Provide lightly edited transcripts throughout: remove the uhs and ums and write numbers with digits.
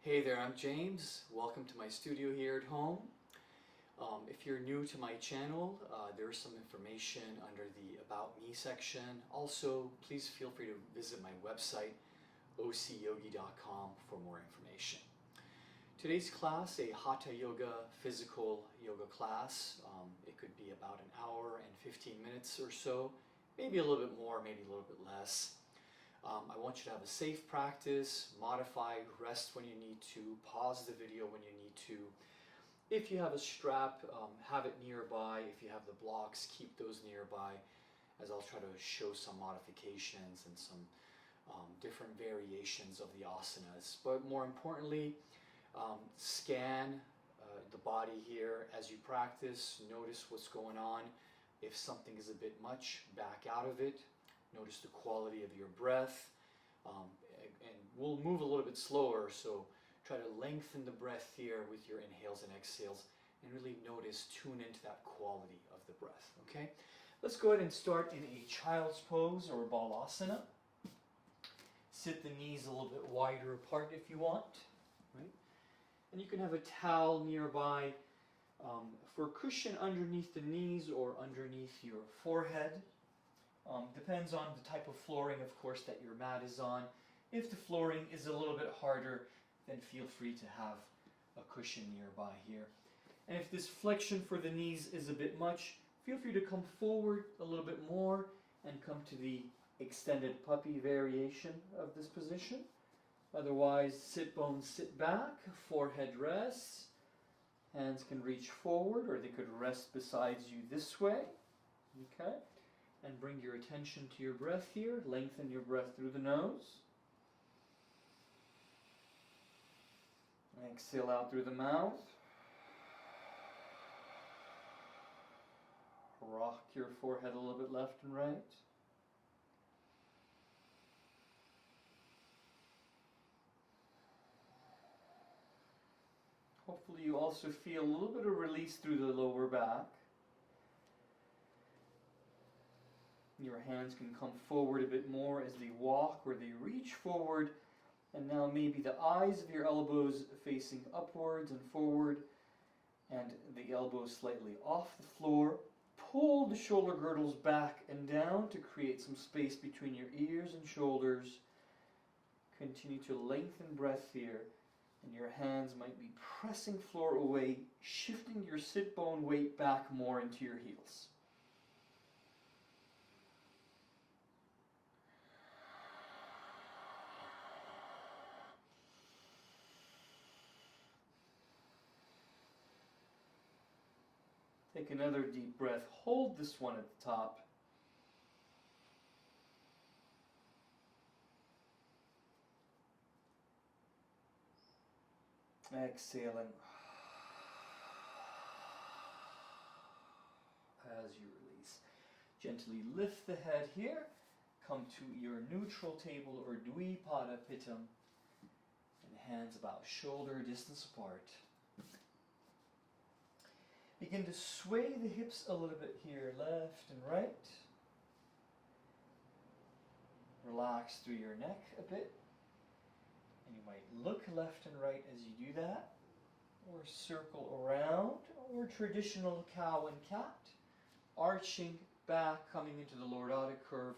Hey there, I'm James. Welcome to my studio here at home. If you're new to my channel, there's some information under the About Me section. Also, please feel free to visit my website, ocyogi.com, for more information. Today's class, a Hatha Yoga physical yoga class. It could be about an hour and 15 minutes or so, maybe a little bit more, maybe a little bit less. I want you to have a safe practice, modify, rest when you need to, pause the video when you need to. If you have a strap, have it nearby. If you have the blocks, keep those nearby, as I'll try to show some modifications and some different variations of the asanas. But more importantly, scan the body here as you practice. Notice what's going on. If something is a bit much, back out of it. Notice the quality of your breath, and we'll move a little bit slower, so try to lengthen the breath here with your inhales and exhales, and really notice, tune into that quality of the breath, okay? Let's go ahead and start in a child's pose or balasana. Sit the knees a little bit wider apart if you want, right? And you can have a towel nearby for cushion underneath the knees or underneath your forehead. Depends on the type of flooring, of course, that your mat is on. If the flooring is a little bit harder, then feel free to have a cushion nearby here. And if this flexion for the knees is a bit much, feel free to come forward a little bit more and come to the extended puppy variation of this position. Otherwise, sit bones sit back, forehead rests, hands can reach forward, or they could rest beside you this way. Okay? And bring your attention to your breath here. Lengthen your breath through the nose. Exhale out through the mouth. Rock your forehead a little bit left and right. Hopefully you also feel a little bit of release through the lower back. Your hands can come forward a bit more as they walk or they reach forward. And now maybe the eyes of your elbows facing upwards and forward, and the elbows slightly off the floor. Pull the shoulder girdles back and down to create some space between your ears and shoulders. Continue to lengthen breath here, and your hands might be pressing floor away, shifting your sit bone weight back more into your heels. Take another deep breath. Hold this one at the top. Exhaling as you release. Gently lift the head here. Come to your neutral table or Dvipada Pittam, and hands about shoulder distance apart. Begin to sway the hips a little bit here, left and right. Relax through your neck a bit. And you might look left and right as you do that, or circle around, or traditional cow and cat, arching back, coming into the lordotic curve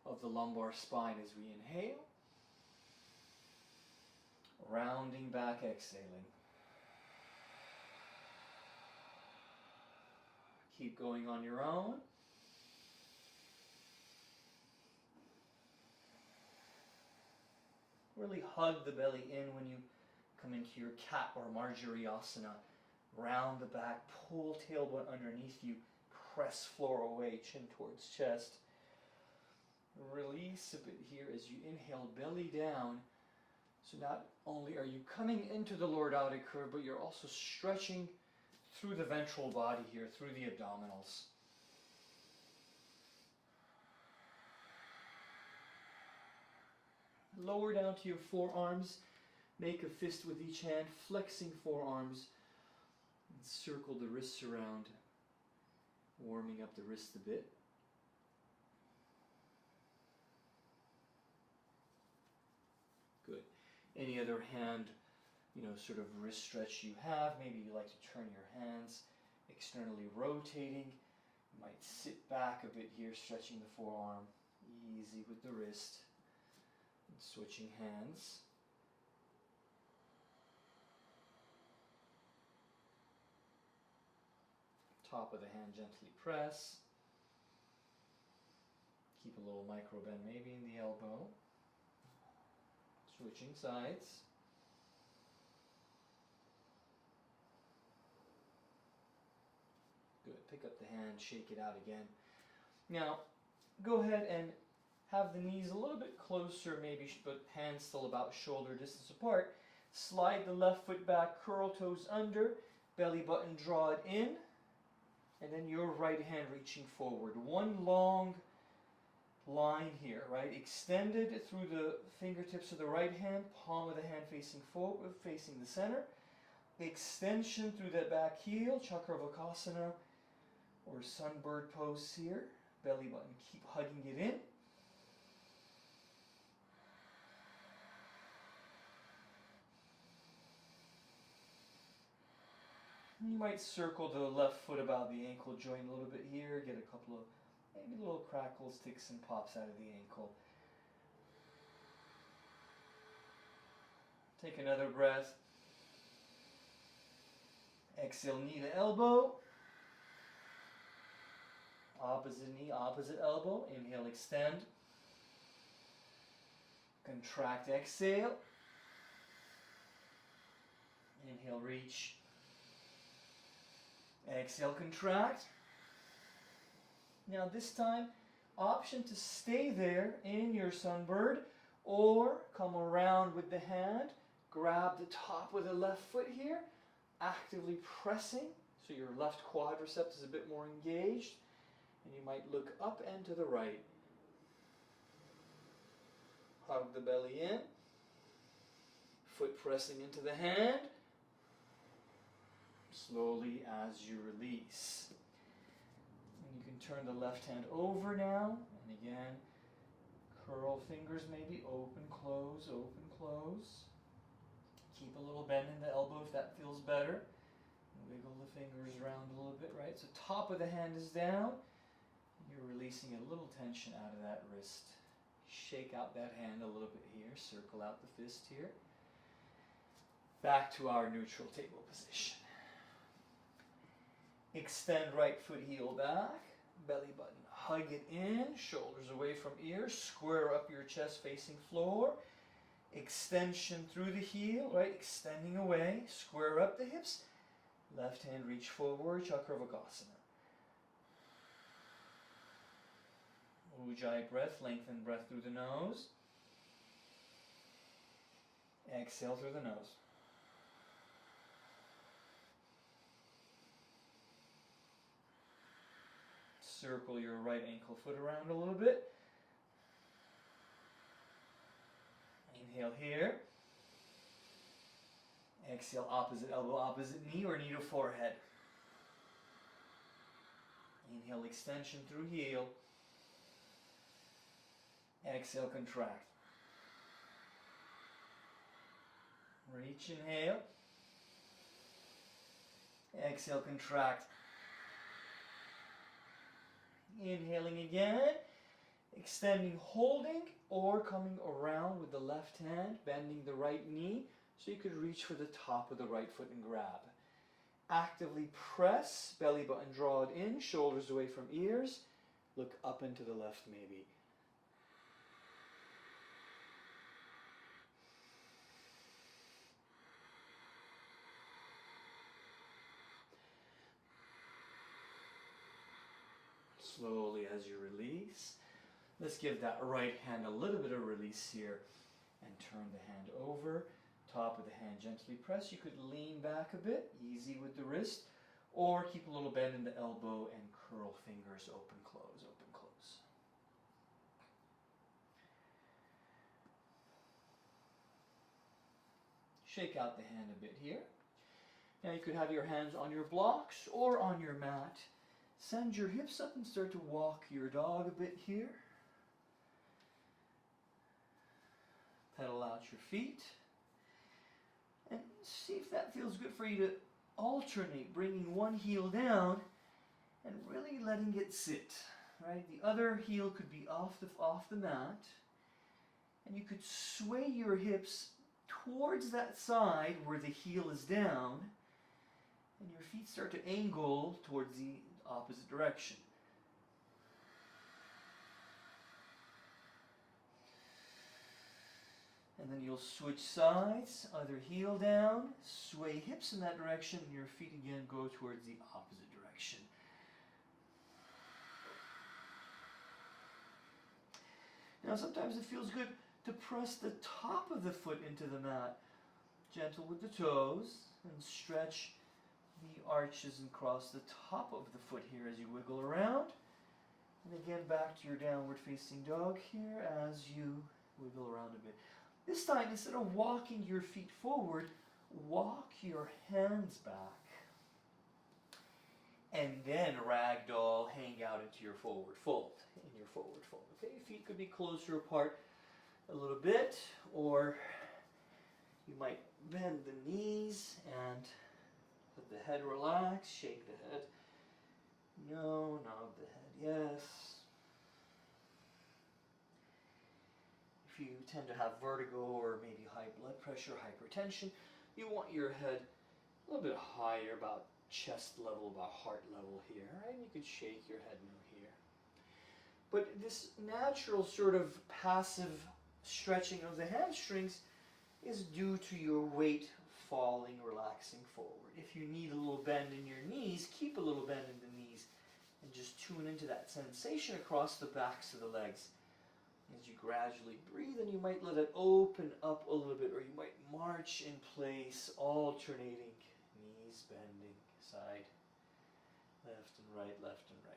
of the lumbar spine as we inhale. Rounding back, exhaling. Keep going on your own. Really hug the belly in when you come into your cat or Marjariasana. Round the back, pull tailbone underneath you, press floor away, chin towards chest. Release a bit here as you inhale, belly down. So not only are you coming into the lordotic curve, but you're also stretching through the ventral body here, through the abdominals. Lower down to your forearms. Make a fist with each hand, flexing forearms. And circle the wrists around, warming up the wrist a bit. Good. Any other hand sort of wrist stretch you have. Maybe you like to turn your hands externally rotating. You might sit back a bit here, stretching the forearm. Easy with the wrist. And switching hands. Top of the hand gently press. Keep a little micro bend maybe in the elbow. Switching sides. Good. Pick up the hand, shake it out again. Now, go ahead and have the knees a little bit closer maybe, but hands still about shoulder distance apart. Slide the left foot back, curl toes under, belly button draw it in, and then your right hand reaching forward. One long line here, right? Extended through the fingertips of the right hand, palm of the hand facing forward, facing the center. Extension through that back heel, Chakravakasana or sunbird pose here. Belly button, keep hugging it in. You might circle the left foot about the ankle joint a little bit here, get a couple of maybe little crackles, ticks, and pops out of the ankle. Take another breath. Exhale, knee to elbow. Opposite knee, opposite elbow. Inhale, extend. Contract, exhale. Inhale, reach. Exhale, contract. Now this time, option to stay there in your sunbird or come around with the hand, grab the top of the left foot here, actively pressing so your left quadricep is a bit more engaged, and you might look up and to the right. Hug the belly in, foot pressing into the hand, slowly as you release. And you can turn the left hand over now, and again, curl fingers maybe, open, close, open, close. Keep a little bend in the elbow if that feels better. Wiggle the fingers around a little bit, right? So top of the hand is down. You're releasing a little tension out of that wrist. Shake out that hand a little bit here. Circle out the fist here. Back to our neutral table position. Extend right foot heel back. Belly button, hug it in. Shoulders away from ears. Square up your chest facing floor. Extension through the heel, right? Extending away. Square up the hips. Left hand reach forward, Chakravakasana. Ujjayi breath, lengthen breath through the nose. Exhale through the nose. Circle your right ankle foot around a little bit. Inhale here. Exhale, opposite elbow, opposite knee, or knee to forehead. Inhale, extension through heel. Exhale, contract. Reach, inhale. Exhale, contract. Inhaling again. Extending, holding, or coming around with the left hand, bending the right knee, so you could reach for the top of the right foot and grab. Actively press, belly button draw it in, shoulders away from ears. Look up and to the left maybe. Slowly as you release. Let's give that right hand a little bit of release here and turn the hand over. Top of the hand gently press. You could lean back a bit, easy with the wrist, or keep a little bend in the elbow and curl fingers, open, close, open, close. Shake out the hand a bit here. Now you could have your hands on your blocks or on your mat. Send your hips up and start to walk your dog a bit here. Pedal out your feet. And see if that feels good for you to alternate, bringing one heel down and really letting it sit, right? The other heel could be off the mat, and you could sway your hips towards that side where the heel is down, and your feet start to angle towards the opposite direction. And then you'll switch sides, other heel down, sway hips in that direction, and your feet again go towards the opposite direction. Now sometimes it feels good to press the top of the foot into the mat, gentle with the toes, and stretch the arches and cross the top of the foot here as you wiggle around. And again back to your downward facing dog here as you wiggle around a bit. This time, instead of walking your feet forward, walk your hands back. And then ragdoll, hang out into your forward fold. Okay, feet could be closer apart a little bit, or you might bend the knees and let the head relax, shake the head. No, nod the head, yes. If you tend to have vertigo or maybe high blood pressure, hypertension, you want your head a little bit higher, about chest level, about heart level here, right? You could shake your head no here. But this natural sort of passive stretching of the hamstrings is due to your weight falling, relaxing forward. If you need a little bend in your knees, keep a little bend in the knees and just tune into that sensation across the backs of the legs. As you gradually breathe, and you might let it open up a little bit, or you might march in place, alternating, knees bending, side, left and right, left and right.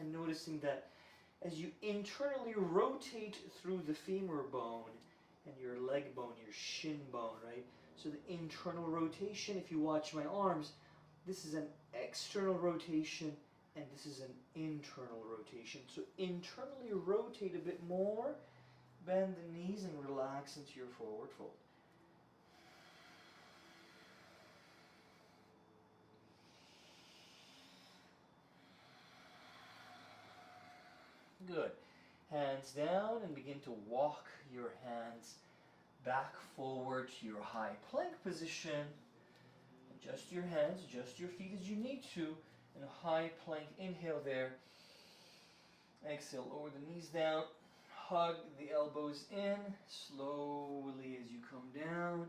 And noticing that as you internally rotate through the femur bone and your leg bone, your shin bone, right? So the internal rotation, if you watch my arms, this is an external rotation and this is an internal rotation. So internally rotate a bit more, bend the knees and relax into your forward fold. Good. Hands down and begin to walk your hands back forward to your high plank position. Adjust your hands, adjust your feet as you need to. In a high plank, inhale there. Exhale, lower the knees down. Hug the elbows in slowly as you come down.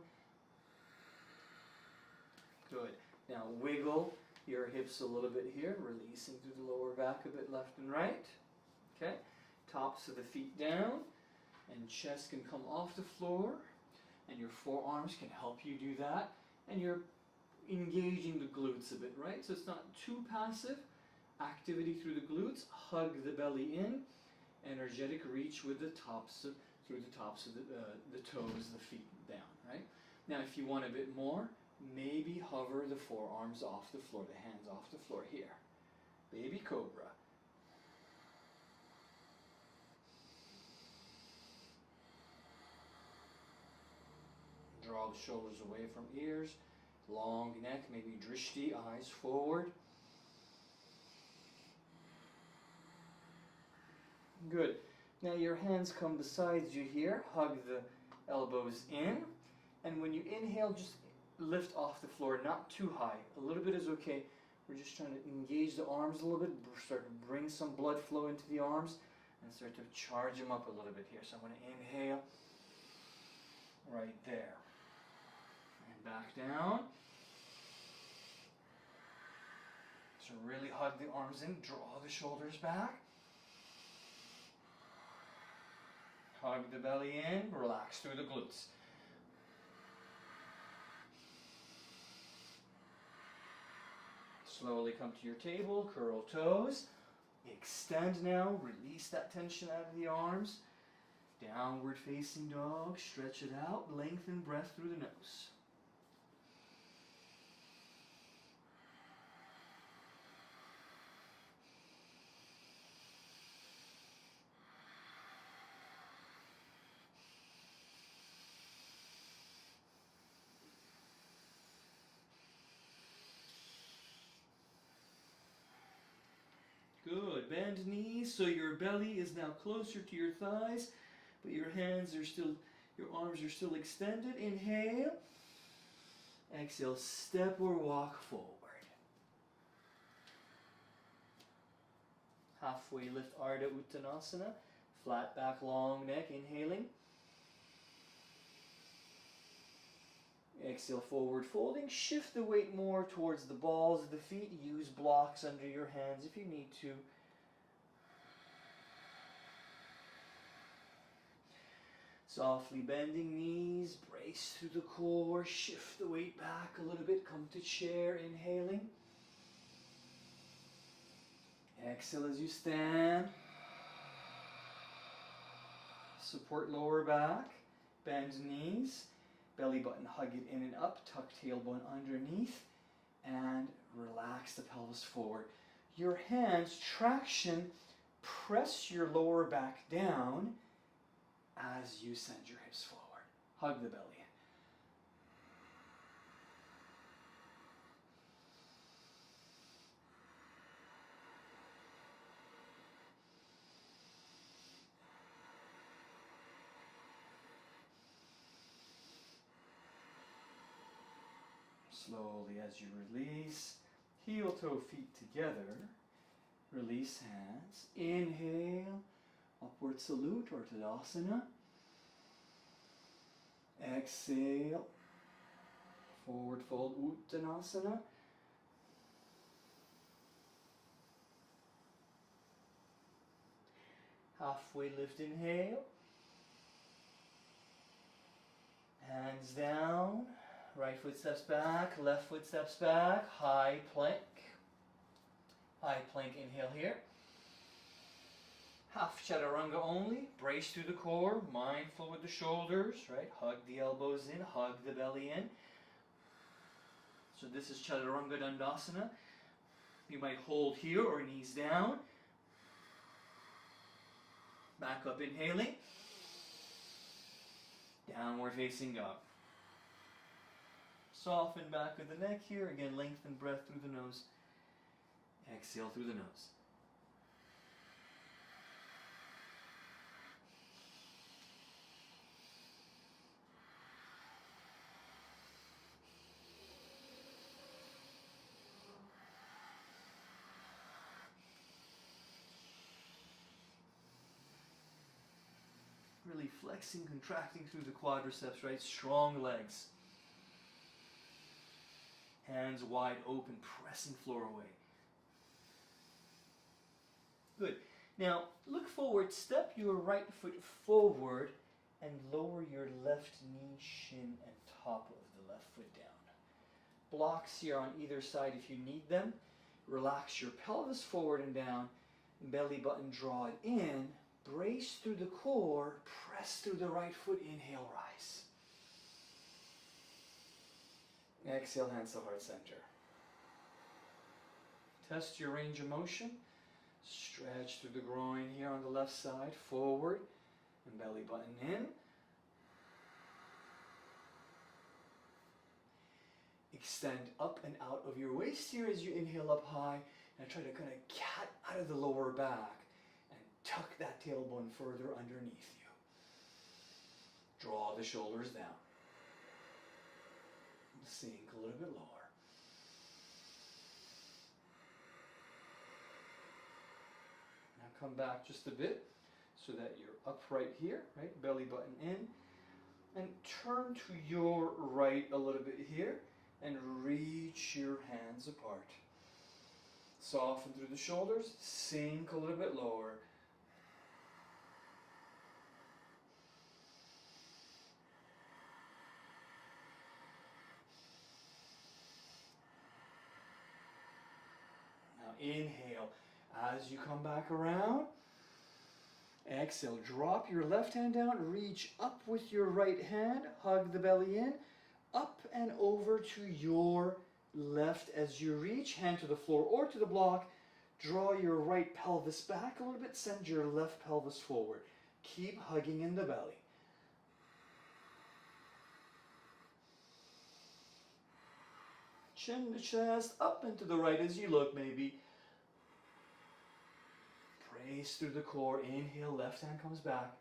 Good. Now wiggle your hips a little bit here, releasing through the lower back a bit left and right. Okay. Tops of the feet down, and chest can come off the floor, and your forearms can help you do that, and you're engaging the glutes a bit, right? So it's not too passive. Activity through the glutes, hug the belly in, energetic reach with the tops of, through the tops of the toes, the feet down, right? Now if you want a bit more, maybe hover the forearms off the floor, the hands off the floor here. Baby cobra. Draw the shoulders away from ears, long neck, maybe drishti, eyes forward. Good. Now your hands come beside you here, hug the elbows in, and when you inhale, just lift off the floor, not too high. A little bit is okay. We're just trying to engage the arms a little bit, start to bring some blood flow into the arms, and start to charge them up a little bit here. So I'm going to inhale right there. Back down. So really hug the arms in, draw the shoulders back. Hug the belly in, relax through the glutes. Slowly come to your table, curl toes. Extend now, release that tension out of the arms. Downward facing dog, stretch it out, lengthen breath through the nose. bend knees so your belly is now closer to your thighs, but your arms are still extended. Inhale. Exhale, step or walk forward. Halfway lift Ardha Uttanasana. Flat back, long neck, inhaling. Exhale, forward folding. Shift the weight more towards the balls of the feet. Use blocks under your hands if you need to. Softly bending knees, brace through the core, shift the weight back a little bit, come to chair, inhaling. Exhale as you stand. Support lower back, bend knees, belly button hug it in and up, tuck tailbone underneath, and relax the pelvis forward. Your hands, traction, press your lower back down as you send your hips forward. Hug the belly in. Slowly as you release, heel toe feet together. Release hands. Inhale, upward salute or Tadasana. Exhale, forward fold Uttanasana. Halfway lift, inhale. Hands down. Right foot steps back, left foot steps back. High plank. High plank, inhale here. Half chaturanga only. Brace through the core, mindful with the shoulders, right? Hug the elbows in, hug the belly in. So this is chaturanga dandasana. You might hold here or knees down. Back up, inhaling. Downward facing dog. Soften back of the neck here. Again, lengthen breath through the nose. Exhale through the nose. Really flexing, contracting through the quadriceps, right? Strong legs. Hands wide open, pressing floor away. Good. Now, look forward, step your right foot forward and lower your left knee, shin, and top of the left foot down. Blocks here on either side if you need them. Relax your pelvis forward and down. Belly button draw it in. Brace through the core. Press through the right foot. Inhale, rise. Exhale, hands to heart center. Test your range of motion. Stretch through the groin here on the left side, forward, and belly button in. Extend up and out of your waist here as you inhale up high, and try to kind of cat out of the lower back and tuck that tailbone further underneath you. Draw the shoulders down. Sink a little bit lower. Now come back just a bit so that you're upright here, right? Belly button in. And turn to your right a little bit here and reach your hands apart. Soften through the shoulders, sink a little bit lower. Inhale as you come back around. Exhale, drop your left hand down, reach up with your right hand, hug the belly in, up and over to your left as you reach, hand to the floor or to the block. Draw your right pelvis back a little bit, send your left pelvis forward. Keep hugging in the belly. Chin to chest, up and to the right as you look maybe. Brace through the core. Inhale, left hand comes back.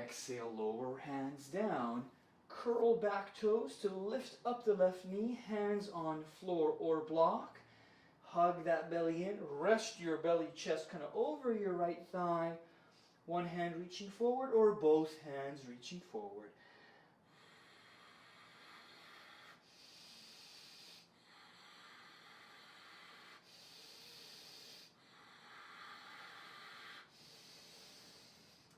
Exhale, lower hands down. Curl back toes to lift up the left knee. Hands on floor or block. Hug that belly in. Rest your belly, chest kind of over your right thigh. One hand reaching forward or both hands reaching forward.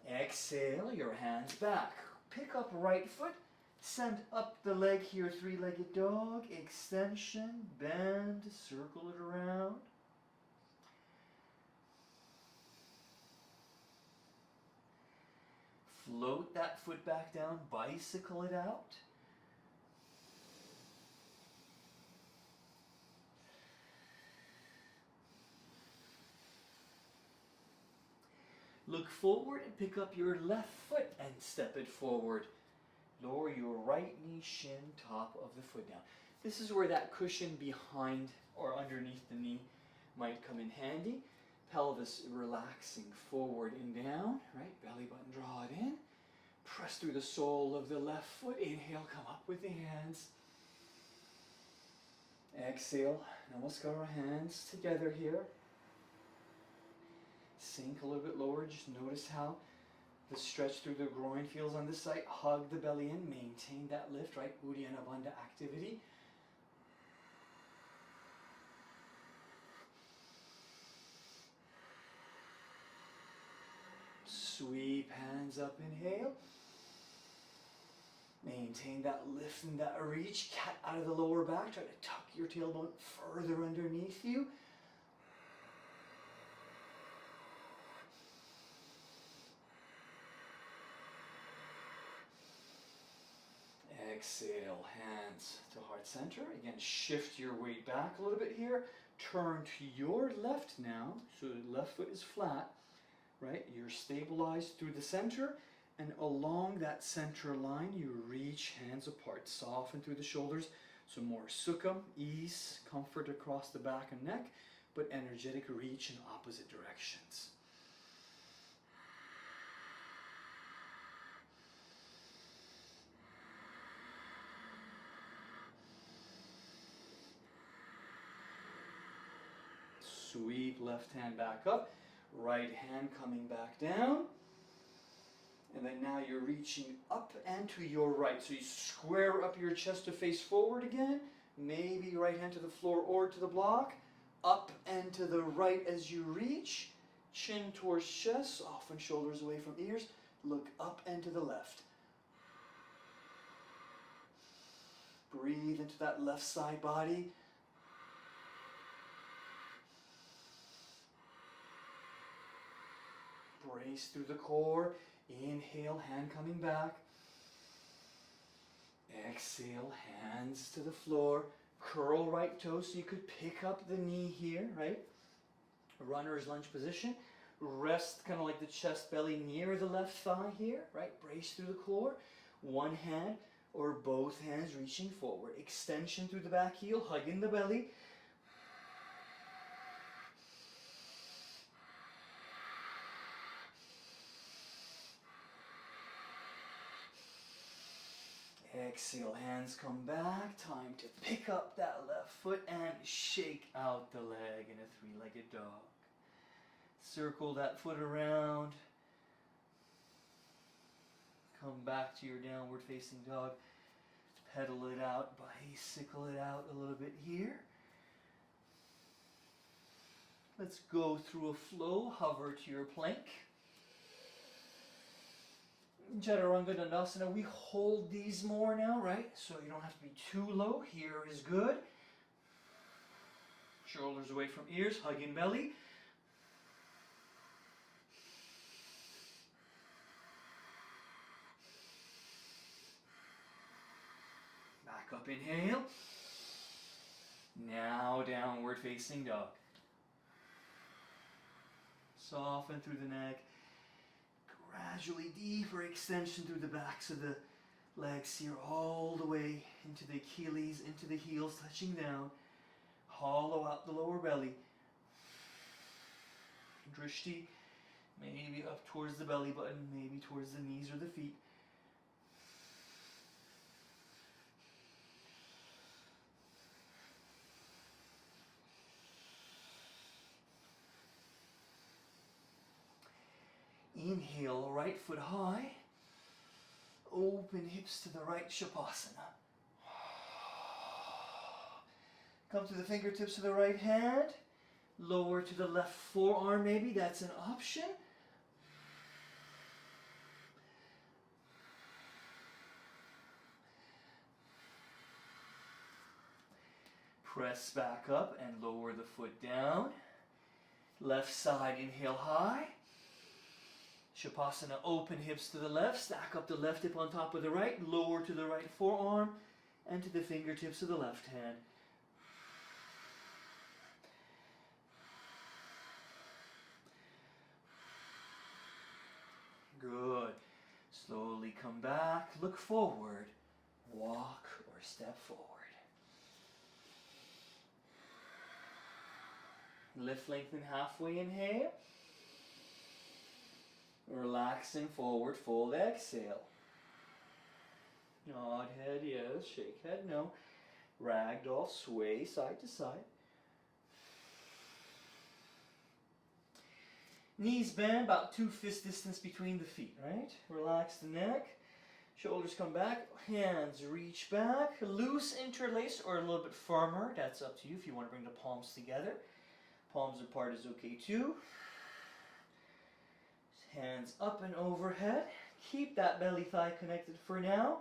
Exhale, your hands back. Pick up right foot. Send up the leg here, three-legged dog. Extension, bend, circle it around. Float that foot back down, bicycle it out. Look forward and pick up your left foot and step it forward. Lower your right knee, shin, top of the foot down. This is where that cushion behind or underneath the knee might come in handy. Pelvis relaxing forward and down, right? Belly button, draw it in. Press through the sole of the left foot. Inhale, come up with the hands. Exhale, namaskara, hands together here. Sink a little bit lower. Just notice how the stretch through the groin feels on this side. Hug the belly in. Maintain that lift, right? Uddiyana Bandha activity. Sweep hands up, inhale. Maintain that lift and that reach. Cat out of the lower back. Try to tuck your tailbone further underneath you. Exhale, hands to heart center. Again, shift your weight back a little bit here. Turn to your left now. So the left foot is flat, right? You're stabilized through the center. And along that center line, you reach hands apart. Soften through the shoulders. So more sukham, ease, comfort across the back and neck, but energetic reach in opposite directions. Sweep left hand back up, right hand coming back down. And then now you're reaching up and to your right. So you square up your chest to face forward again. Maybe right hand to the floor or to the block. Up and to the right as you reach. Chin towards chest, soften shoulders away from ears. Look up and to the left. Breathe into that left side body. Brace through the core. Inhale, hand coming back. Exhale, hands to the floor. Curl right toes so you could pick up the knee here, right? Runner's lunge position. Rest kind of like the chest belly near the left thigh here, right? Brace through the core. One hand or both hands reaching forward. Extension through the back heel, hugging the belly. Exhale, hands come back. Time to pick up that left foot and shake out the leg in a three-legged dog. Circle that foot around. Come back to your downward facing dog. Pedal it out, bicycle it out a little bit here. Let's go through a flow. Hover to your plank. Chaturanga Dandasana, we hold these more now, right? So you don't have to be too low. Here is good. Shoulders away from ears, hugging belly. Back up, inhale. Now downward facing dog. Soften through the neck. Gradually deeper extension through the backs of the legs here, all the way into the Achilles, into the heels, touching down. Hollow out the lower belly. Drishti, maybe up towards the belly button, maybe towards the knees or the feet. Inhale, right foot high. Open hips to the right, Shavasana. Come to the fingertips of the right hand. Lower to the left forearm maybe, that's an option. Press back up and lower the foot down. Left side, inhale high. Shavasana, open hips to the left. Stack up the left hip on top of the right. Lower to the right forearm and to the fingertips of the left hand. Good. Slowly come back, look forward, walk or step forward. Lift, lengthen halfway, inhale. Relaxing forward, fold, exhale. Nod head, yes. Shake head, no. Ragdoll, sway side to side. Knees bend, about 2 fist distance between the feet, right? Relax the neck. Shoulders come back, hands reach back. Loose, interlace, or a little bit firmer. That's up to you if you want to bring the palms together. Palms apart is okay too. Hands up and overhead. Keep that belly thigh connected for now.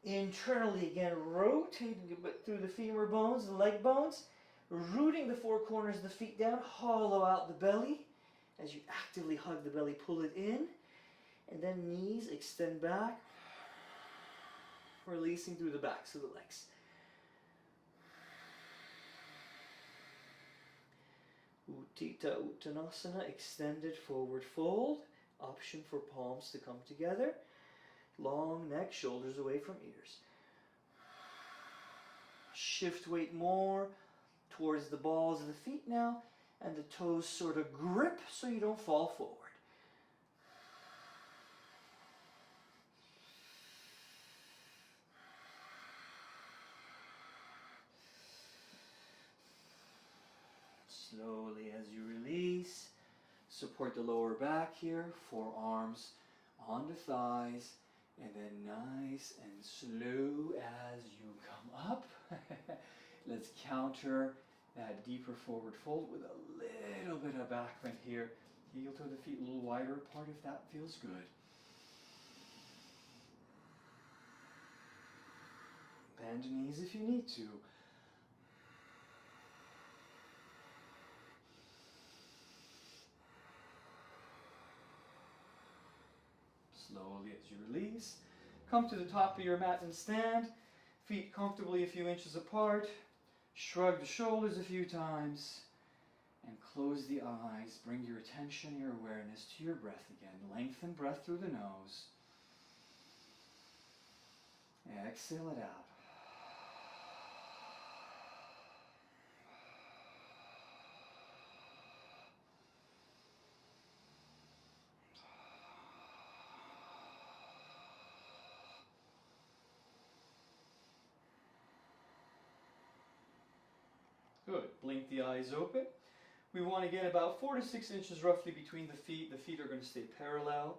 Internally again, rotating a bit through the femur bones, the leg bones. Rooting the four corners of the feet down. Hollow out the belly. As you actively hug the belly, pull it in. And then knees extend back. Releasing through the backs of the legs. Utthita Uttanasana, extended forward fold. Option for palms to come together. Long neck, shoulders away from ears. Shift weight more towards the balls of the feet now. And the toes sort of grip so you don't fall forward. Slowly as you release, support the lower back here, forearms on the thighs, and then nice and slow as you come up. Let's counter that deeper forward fold with a little bit of back bend here. Heel to the feet a little wider apart if that feels good. Bend knees if you need to. Slowly as you release, come to the top of your mat and stand. Feet comfortably a few inches apart. Shrug the shoulders a few times and close the eyes. Bring your attention, your awareness to your breath again. Lengthen breath through the nose. Exhale it out. Good. Blink the eyes open. We want to get about 4 to 6 inches roughly between the feet. The feet are going to stay parallel.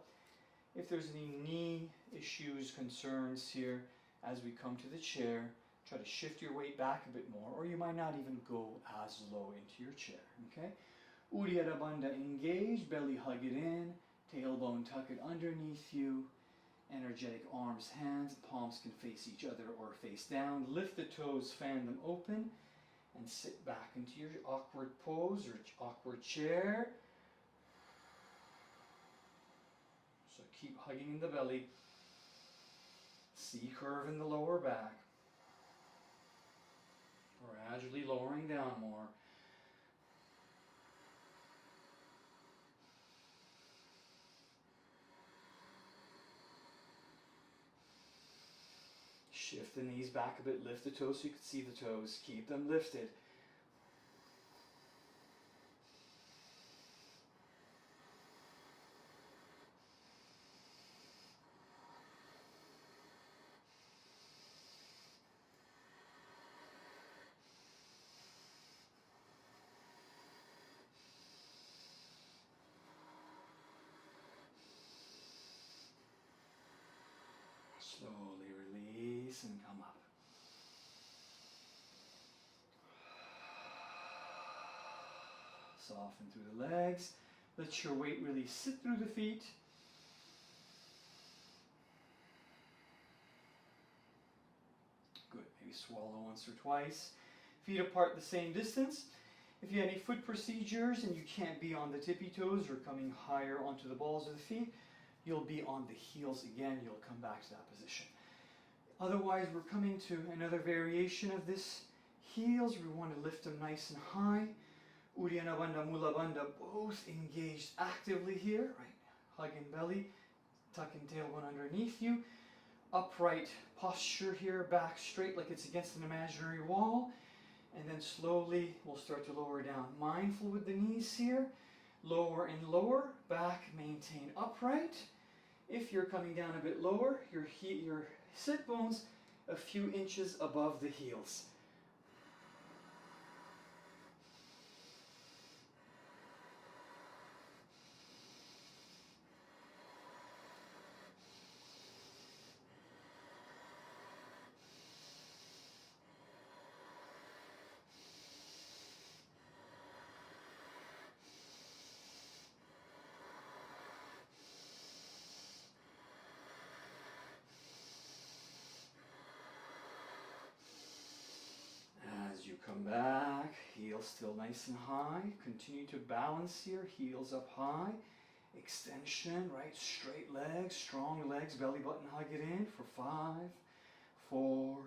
If there's any knee issues, concerns here, as we come to the chair, try to shift your weight back a bit more, or you might not even go as low into your chair, okay? Uddiyana Bandha engage, belly hug it in, tailbone tuck it underneath you, energetic arms, hands, palms can face each other or face down. Lift the toes, fan them open, and sit back into your awkward pose or awkward chair. So keep hugging in the belly. C curve in the lower back. Gradually lowering down more. Shift the knees back a bit, lift the toes so you can see the toes. Keep them lifted. Slowly release and come up. Soften through the legs. Let your weight really sit through the feet. Good. Maybe swallow once or twice. Feet apart the same distance. If you have any foot procedures and you can't be on the tippy toes or coming higher onto the balls of the feet, you'll be on the heels again. You'll come back to that position. Otherwise, we're coming to another variation of this heels. We want to lift them nice and high. Uddiyana Bandha, Mula Bandha, both engaged actively here. Right, hug in belly, tucking tailbone underneath you. Upright posture here, back straight like it's against an imaginary wall. And then slowly we'll start to lower down. Mindful with the knees here. Lower and lower, back maintain upright. If you're coming down a bit lower, your sit bones a few inches above the heels. As you come back, heels still nice and high. Continue to balance here, heels up high. Extension, right? Straight legs, strong legs, belly button hug it in for 5, 4,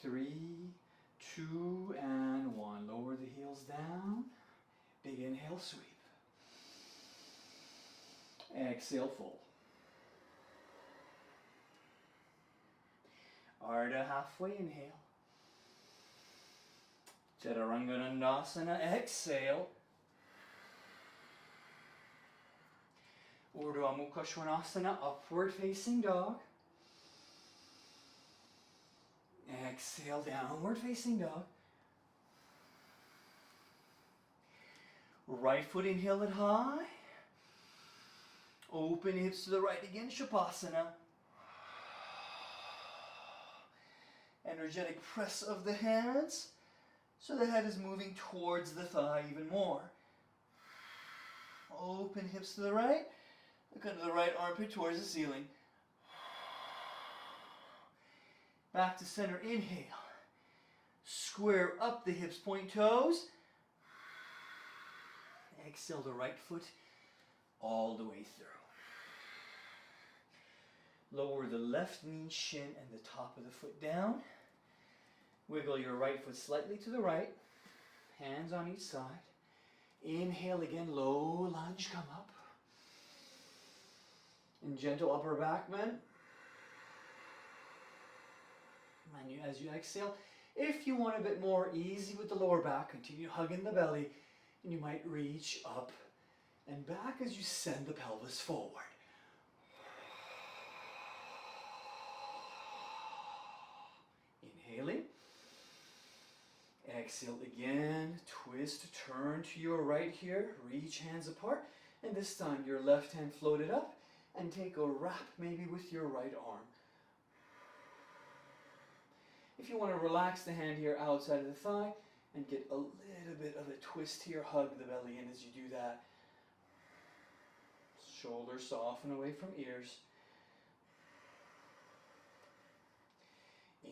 3, 2, and 1. Lower the heels down. Big inhale, sweep. Exhale, fold. Ardha halfway inhale. Chaturanga Dandasana, exhale. Urdhva Mukha Svanasana, upward facing dog. Exhale, downward facing dog. Right foot inhale it high. Open hips to the right again, Shavasana. Energetic press of the hands. So the head is moving towards the thigh even more. Open hips to the right. Look under the right armpit towards the ceiling. Back to center, inhale. Square up the hips, point toes. Exhale the right foot all the way through. Lower the left knee, shin, and the top of the foot down. Wiggle your right foot slightly to the right. Hands on each side. Inhale again, low lunge, come up. And gentle upper back bend. And as you exhale, if you want a bit more easy with the lower back, continue hugging the belly. And you might reach up and back as you send the pelvis forward. Inhaling. Exhale again, twist, turn to your right here, reach hands apart, and this time your left hand floated up and take a wrap maybe with your right arm. If you want to relax the hand here outside of the thigh and get a little bit of a twist here, hug the belly in as you do that. Shoulders soften away from ears.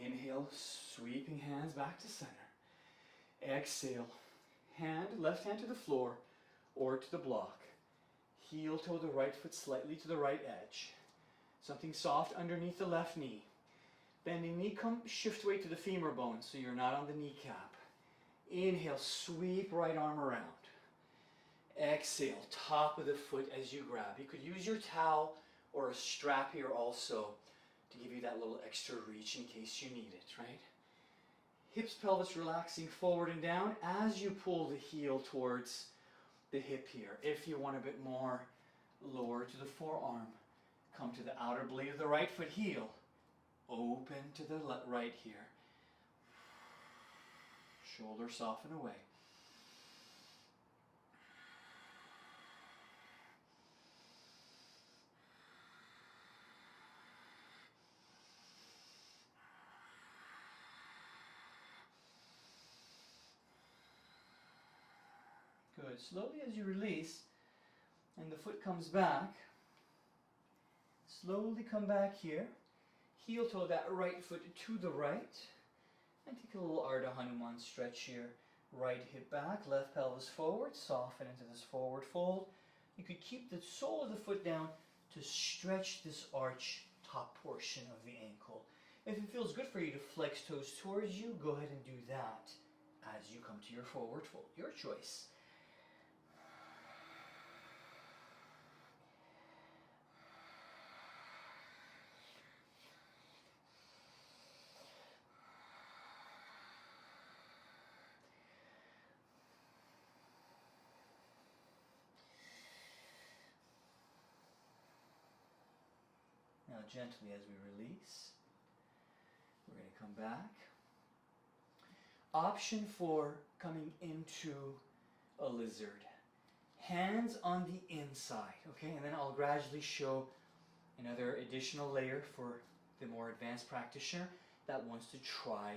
Inhale, sweeping hands back to center. Exhale, left hand to the floor or to the block. Heel toe the right foot slightly to the right edge. Something soft underneath the left knee. Bending knee, shift weight to the femur bone so you're not on the kneecap. Inhale, sweep right arm around. Exhale, top of the foot as you grab. You could use your towel or a strap here also to give you that little extra reach in case you need it, right? Hips, pelvis relaxing forward and down as you pull the heel towards the hip here. If you want a bit more, lower to the forearm. Come to the outer blade of the right foot, heel. Open to the right here. Shoulders soften away. Good. Slowly as you release and the foot comes back, slowly come back here. Heel toe that right foot to the right. And take a little Ardha Hanuman stretch here. Right hip back, left pelvis forward. Soften into this forward fold. You could keep the sole of the foot down to stretch this arch top portion of the ankle. If it feels good for you to flex toes towards you, go ahead and do that as you come to your forward fold. Your choice. Now gently as we release, we're going to come back. Option for coming into a lizard. Hands on the inside, okay? And then I'll gradually show another additional layer for the more advanced practitioner that wants to try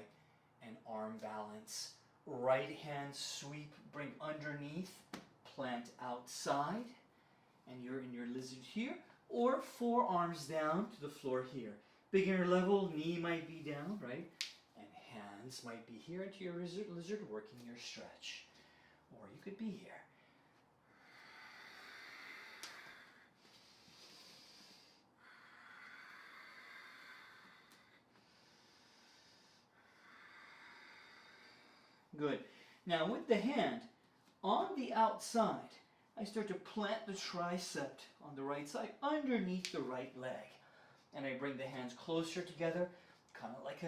an arm balance. Right hand sweep, bring underneath, plant outside, and you're in your lizard here. Or forearms down to the floor here. Beginner level, knee might be down, right? And hands might be here into your lizard working your stretch. Or you could be here. Good. Now with the hand on the outside, I start to plant the tricep on the right side underneath the right leg. And I bring the hands closer together, kind of like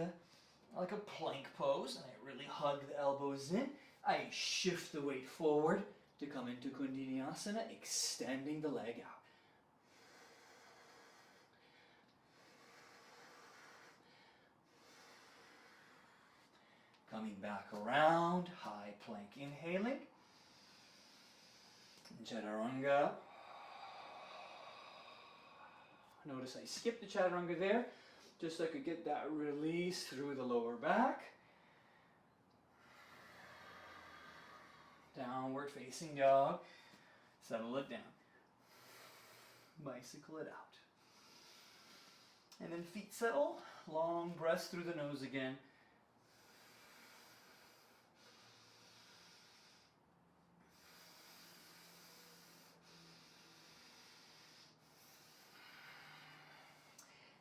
a plank pose, and I really hug the elbows in. I shift the weight forward to come into Kundalini, extending the leg out. Coming back around, high plank inhaling. Chaturanga. Notice I skipped the chaturanga there, just so I could get that release through the lower back. Downward facing dog. Settle it down. Bicycle it out. And then feet settle. Long breaths through the nose again.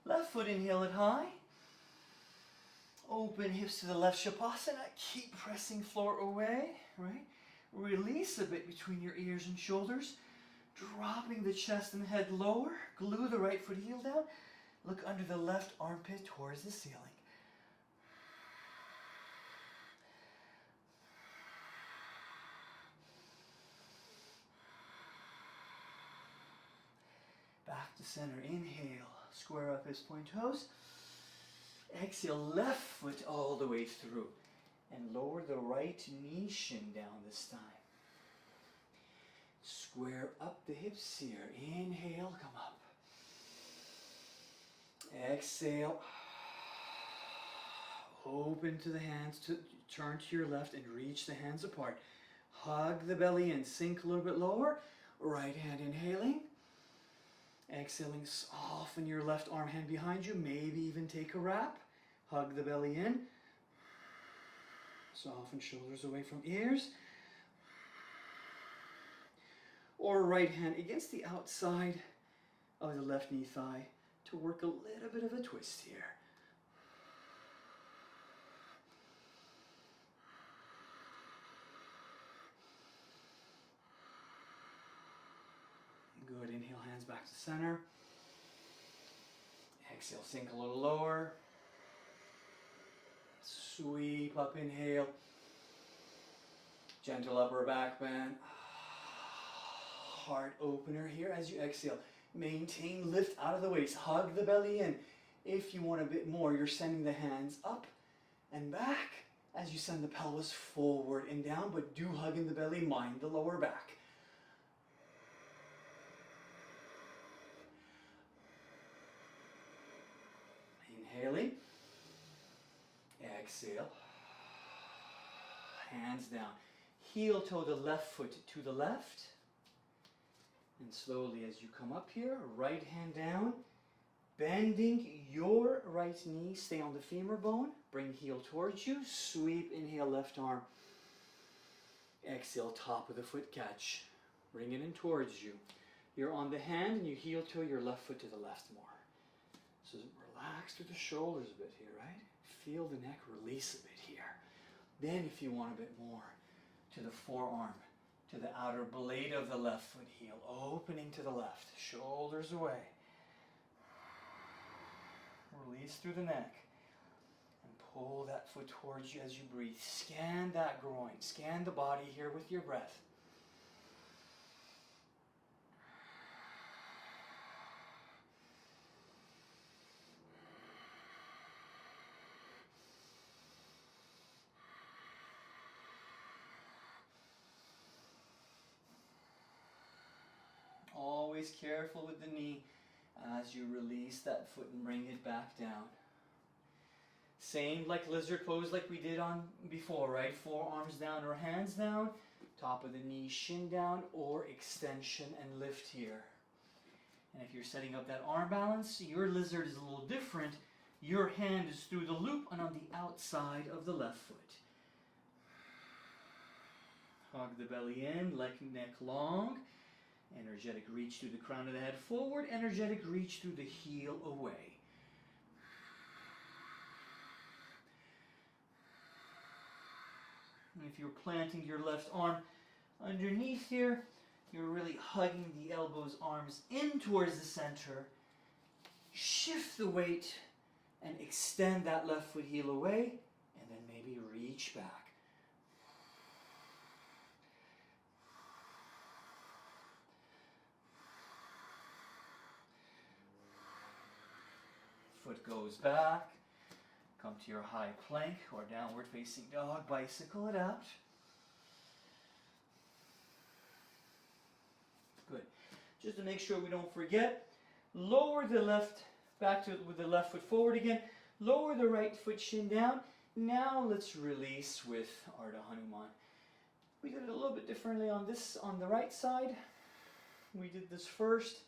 Left foot, inhale it high. Open hips to the left Shavasana. Keep pressing floor away, right? Release a bit between your ears and shoulders. Dropping the chest and head lower. Glue the right foot heel down. Look under the left armpit towards the ceiling. Back to center. Inhale. Square up hips, point toes. Exhale, left foot all the way through. And lower the right knee shin down this time. Square up the hips here. Inhale, come up. Exhale. Open to the hands, turn to your left and reach the hands apart. Hug the belly in, sink a little bit lower. Right hand inhaling. Exhaling, soften your left arm hand behind you. Maybe even take a wrap. Hug the belly in. Soften shoulders away from ears. Or right hand against the outside of the left knee thigh to work a little bit of a twist here. Good. Inhale, hands back to center. Exhale, sink a little lower. Sweep up, inhale. Gentle upper back bend. Heart opener here as you exhale. Maintain lift out of the waist. Hug the belly in. If you want a bit more, you're sending the hands up and back as you send the pelvis forward and down, but do hug in the belly, mind the lower back. Inhaling. Exhale. Hands down. Heel toe the left foot to the left. And slowly as you come up here, right hand down, bending your right knee, stay on the femur bone, bring heel towards you, sweep, inhale left arm. Exhale, top of the foot catch. Bring it in towards you. You're on the hand and you heel toe your left foot to the left more. So relax through the shoulders a bit here, right? Feel the neck release a bit here. Then if you want a bit more, to the forearm, to the outer blade of the left foot heel, opening to the left, shoulders away. Release through the neck and pull that foot towards you as you breathe. Scan that groin, scan the body here with your breath. Always careful with the knee as you release that foot and bring it back down. Same like lizard pose like we did on before, right? Forearms down or hands down, top of the knee, shin down, or extension and lift here. And if you're setting up that arm balance, your lizard is a little different. Your hand is through the loop and on the outside of the left foot. Hug the belly in, neck long. Energetic reach through the crown of the head forward. Energetic reach through the heel away. And if you're planting your left arm underneath here, you're really hugging the elbows, arms in towards the center. Shift the weight and extend that left foot heel away, and then maybe reach back. Foot goes back, come to your high plank or downward facing dog, bicycle it out. Good. Just to make sure we don't forget, lower the left, with the left foot forward again, lower the right foot shin down. Now let's release with Ardha Hanuman. We did it a little bit differently on the right side. We did this first,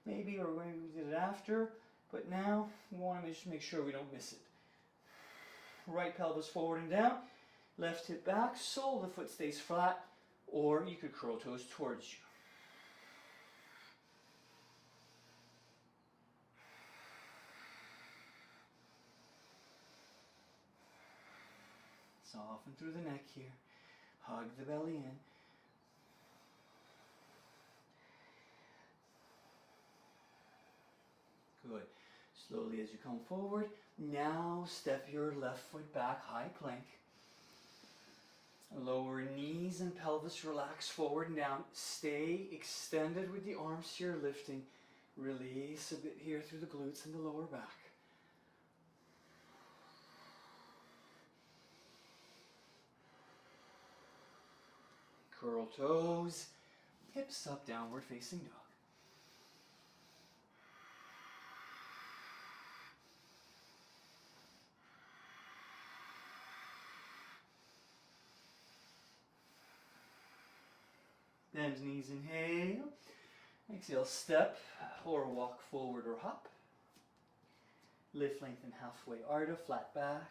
maybe, or maybe we did it after. But now, we want to just make sure we don't miss it. Right pelvis forward and down. Left hip back, sole of the foot stays flat. Or you could curl toes towards you. Soften through the neck here. Hug the belly in. Good. Slowly as you come forward, now step your left foot back, high plank. Lower knees and pelvis relax forward and down. Stay extended with the arms here, lifting. Release a bit here through the glutes and the lower back. Curl toes, hips up, downward facing dog. Bend knees, inhale. Exhale, step or walk forward or hop. Lift, lengthen halfway, Ardha, flat back.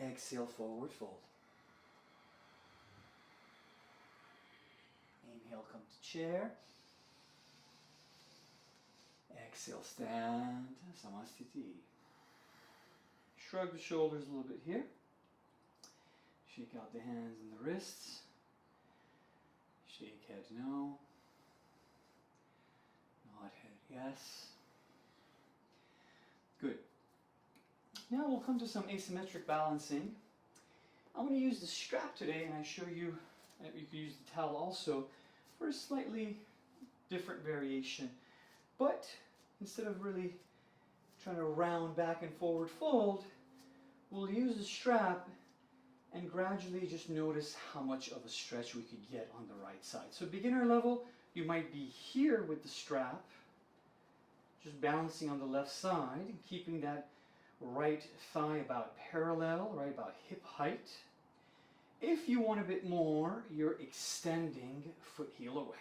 Exhale, forward fold. Inhale, come to chair. Exhale, stand, Samastiti. Shrug the shoulders a little bit here. Shake out the hands and the wrists. Shake head no. Nod head yes. Good. Now we'll come to some asymmetric balancing. I'm going to use the strap today, and I show you, you can use the towel also, for a slightly different variation. But instead of really trying to round back and forward fold, we'll use the strap and gradually just notice how much of a stretch we could get on the right side. So beginner level, you might be here with the strap, just balancing on the left side, and keeping that right thigh about parallel, right about hip height. If you want a bit more, you're extending foot heel away.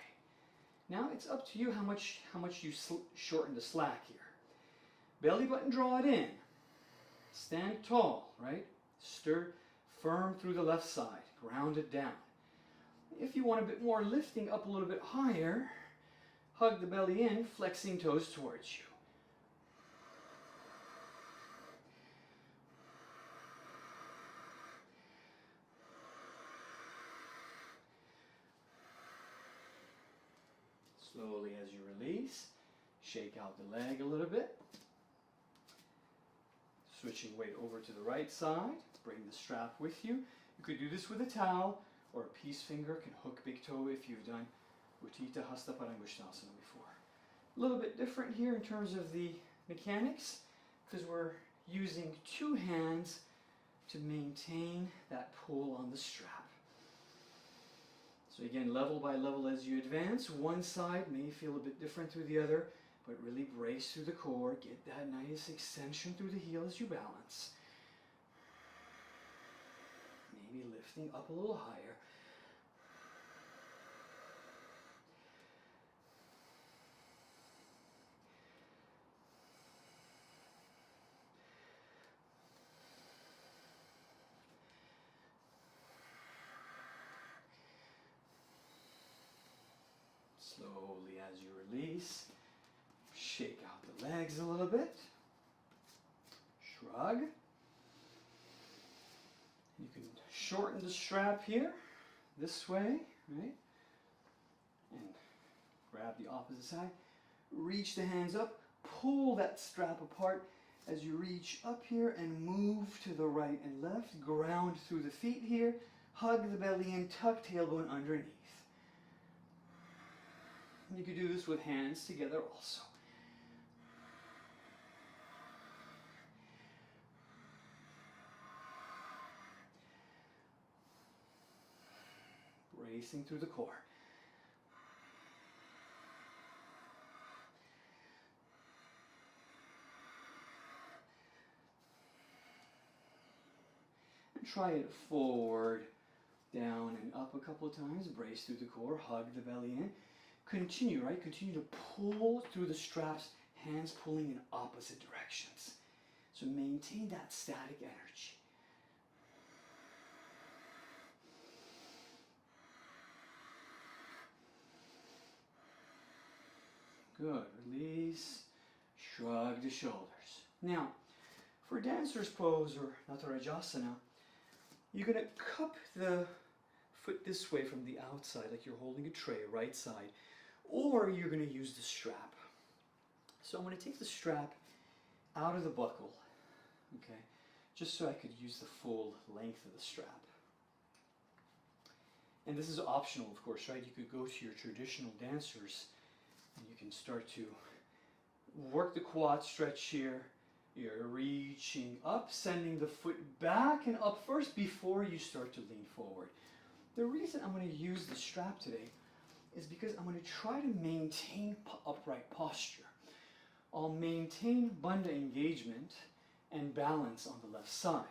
Now it's up to you how much you shorten the slack here. Belly button, draw it in. Stand tall, right? Stir firm through the left side. Ground it down. If you want a bit more, lifting up a little bit higher, hug the belly in, flexing toes towards you. Slowly as you release, shake out the leg a little bit. Switching weight over to the right side, bring the strap with you. You could do this with a towel, or a peace finger can hook big toe if you've done Utthita Hasta Parangushtasana before. A little bit different here in terms of the mechanics, because we're using two hands to maintain that pull on the strap. So again, level by level as you advance, one side may feel a bit different to the other, but really brace through the core, get that nice extension through the heel as you balance. Maybe lifting up a little higher. Slowly as you release, shake out the legs a little bit. Shrug. You can shorten the strap here, this way, right? And grab the opposite side. Reach the hands up, pull that strap apart as you reach up here and move to the right and left. Ground through the feet here. Hug the belly in, tuck tailbone underneath. You could do this with hands together also. Bracing through the core. And try it forward, down and up a couple of times. Brace through the core, hug the belly in. Continue, right? Continue to pull through the straps, hands pulling in opposite directions. So maintain that static energy. Good. Release. Shrug the shoulders. Now, for dancer's pose or Natarajasana, you're going to cup the foot this way from the outside, like you're holding a tray, right side, or you're going to use the strap. So I'm going to take the strap out of the buckle, okay, just so I could use the full length of the strap. And this is optional, of course, right? You could go to your traditional dancers and you can start to work the quad stretch here. You're reaching up, sending the foot back and up first before you start to lean forward. The reason I'm going to use the strap today is because I'm going to try to maintain upright posture. I'll maintain bandha engagement and balance on the left side.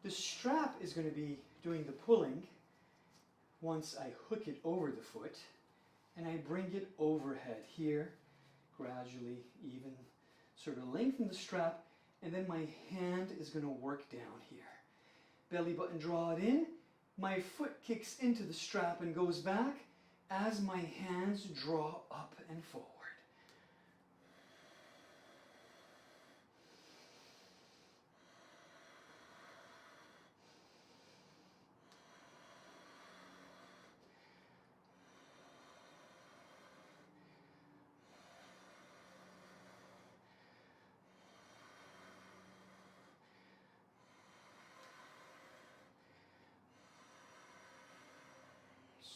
The strap is going to be doing the pulling once I hook it over the foot and I bring it overhead here, gradually even sort of lengthen the strap, and then my hand is going to work down here. Belly button, draw it in. My foot kicks into the strap and goes back as my hands draw up and forward.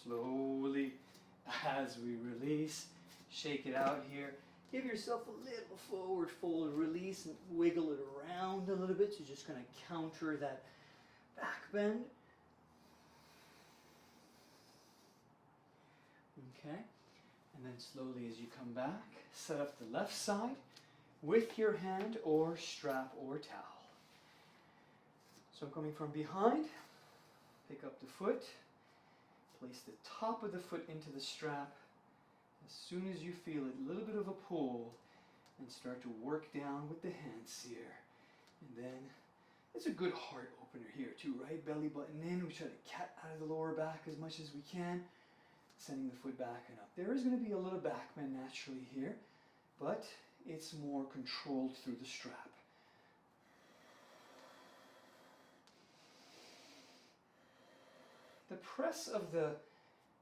Slowly, as we release, shake it out here. Give yourself a little forward fold, release, and wiggle it around a little bit to just kind of counter that back bend. Okay, and then slowly as you come back, set up the left side with your hand or strap or towel. So I'm coming from behind, Pick up the foot, place the top of the foot into the strap. As soon as you feel a little bit of a pull, and start to work down with the hands here. And then it's a good heart opener here too, right? Belly button in. We try to cat out of the lower back as much as we can. Sending the foot back and up. There is going to be a little back bend naturally here, but it's more controlled through the strap. The press of the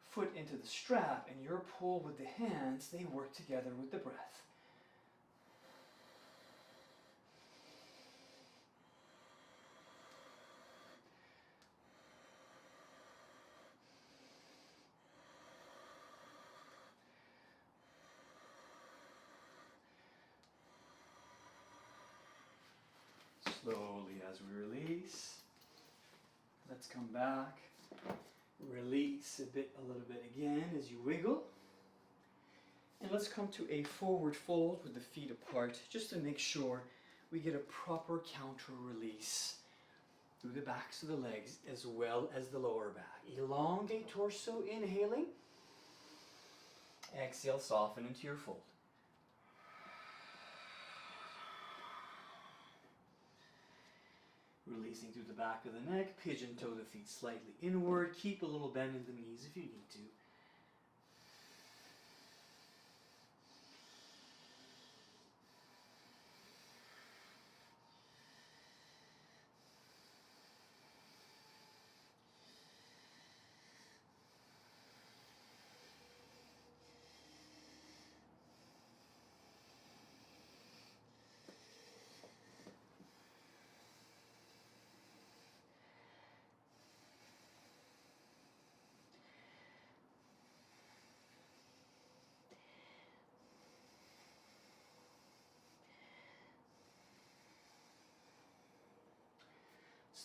foot into the strap and your pull with the hands, they work together with the breath. Slowly as we release, let's come back, release a little bit again as you wiggle, and let's come to a forward fold with the feet apart just to make sure we get a proper counter release through the backs of the legs as well as the lower back. Elongate torso, inhaling, exhale, soften into your fold. Releasing through the back of the neck, pigeon toe the feet slightly inward. Keep a little bend in the knees if you need to.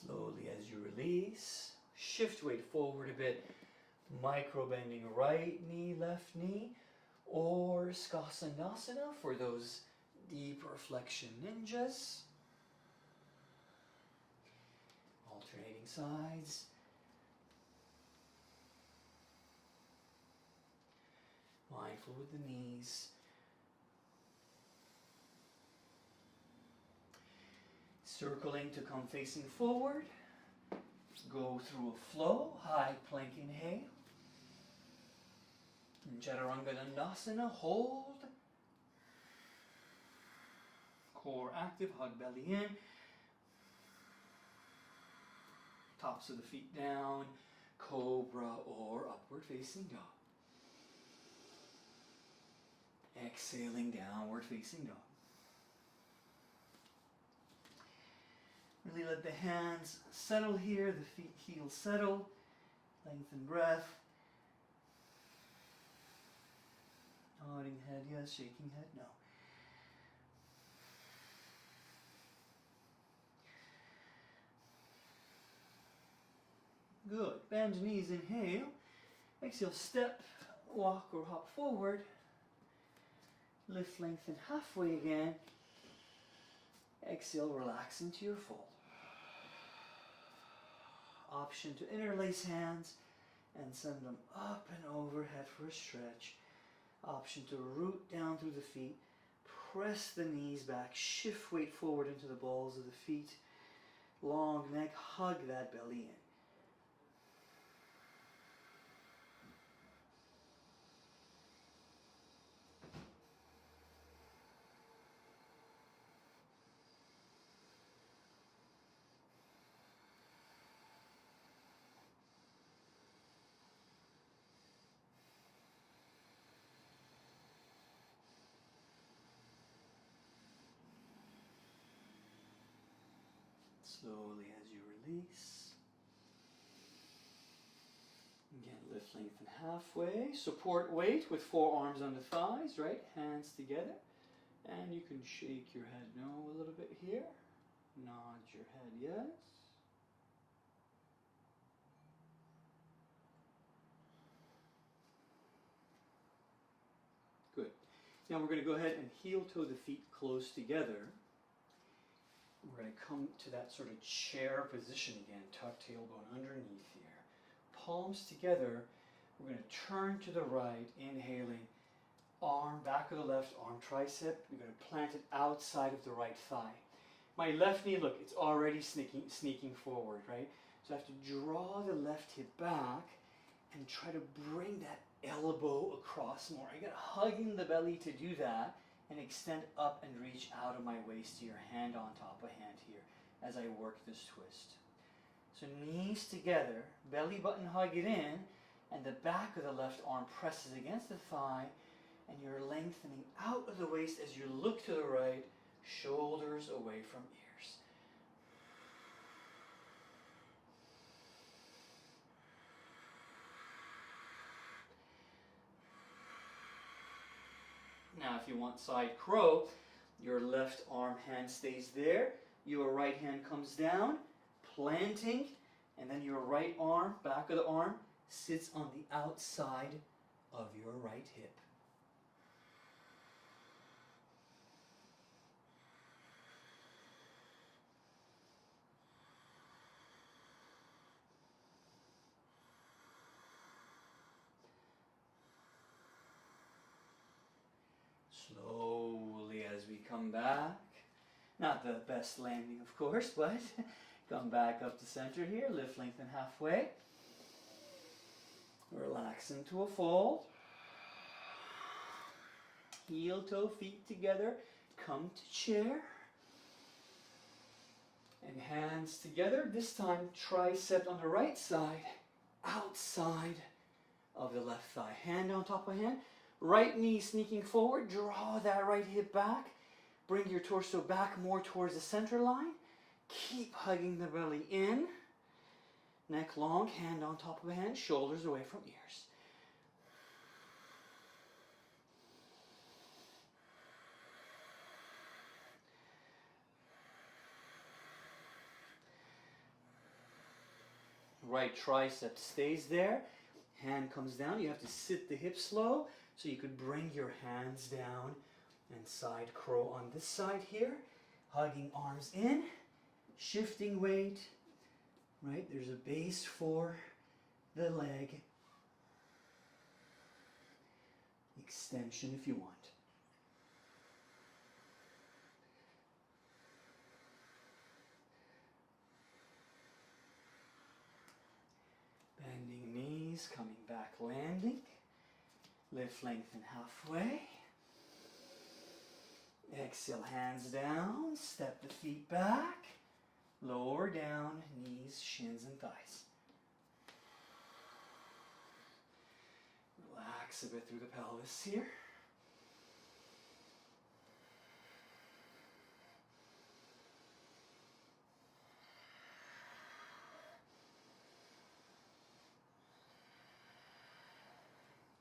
Slowly as you release, shift weight forward a bit, micro bending right knee, left knee, or Skasana for those deeper flexion ninjas. Alternating sides. Mindful with the knees. Circling to come facing forward. Go through a flow, high plank inhale. Chaturanga Dandasana, hold. Core active, hug belly in. Tops of the feet down, cobra or upward facing dog. Exhaling, downward facing dog. Really let the hands settle here, the feet, heels settle. Lengthen breath. Nodding head, yes. Shaking head, no. Good. Bend knees, inhale. Exhale, step, walk or hop forward. Lift, lengthen halfway again. Exhale, relax into your fold. Option to interlace hands and send them up and overhead for a stretch. Option to root down through the feet. Press the knees back. Shift weight forward into the balls of the feet. Long neck. Hug that belly in. Slowly as you release. Again, lift, lengthen halfway. Support weight with forearms on the thighs, right? Hands together. And you can shake your head no a little bit here. Nod your head yes. Good. Now we're going to go ahead and heel toe the feet close together. We're going to come to that sort of chair position again. Tuck tailbone underneath here. palms together. We're going to turn to the right, inhaling. Arm, back of the left arm, tricep. We're going to plant it outside of the right thigh. My left knee, look, it's already sneaking forward, right? So I have to draw the left hip back and try to bring that elbow across more. I got hugging the belly to do that and extend up and reach out of my waist here, hand on top of hand here as I work this twist. So knees together, belly button hug it in, and the back of the left arm presses against the thigh, and you're lengthening out of the waist as you look to the right, shoulders away from ears. Now if you want side crow, your left arm hand stays there, your right hand comes down, planting, and then your right arm, back of the arm, sits on the outside of your right hip. Slowly as we come back, not the best landing of course, but come back up to center here, lift, lengthen halfway, relax into a fold, heel toe feet together, come to chair, and hands together, this time tricep on the right side, outside of the left thigh, hand on top of hand. Right knee sneaking forward, draw that right hip back, bring your torso back more towards the center line, keep hugging the belly in, neck long, hand on top of hand, shoulders away from ears. Right tricep stays there, hand comes down, you have to sit the hips low, so you could bring your hands down and side crow on this side here. Hugging arms in, shifting weight, right? There's a base for the leg. Extension if you want. Bending knees, coming back, landing. Lift, lengthen halfway. Exhale, hands down, step the feet back, lower down, knees, shins, and thighs. Relax a bit through the pelvis here.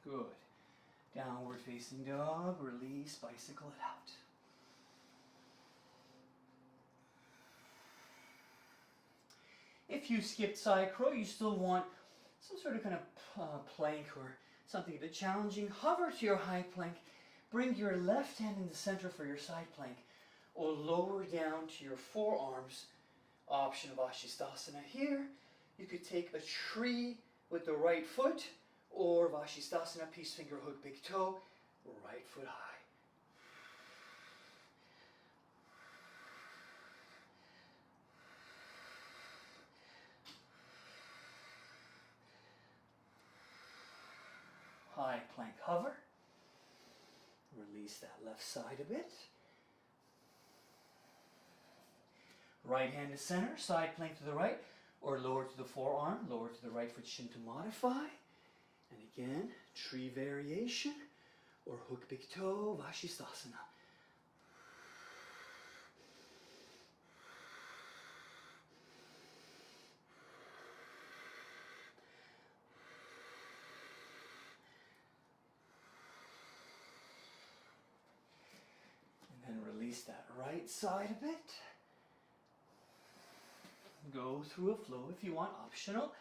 Good. Downward facing dog, release, bicycle it out. If you skipped side crow, you still want some sort of kind of plank or something a bit challenging. Hover to your high plank. Bring your left hand in the center for your side plank, or lower down to your forearms. Option of Vashisthasana here. You could take a tree with the right foot, or Vashisthasana, peace finger, hook, big toe, right foot high. High plank hover. Release that left side a bit. Right hand to center, side plank to the right, or lower to the forearm, lower to the right foot shin to modify. And again, tree variation, or hook big toe, Vashisthasana. And then release that right side a bit. Go through a flow if you want, optional.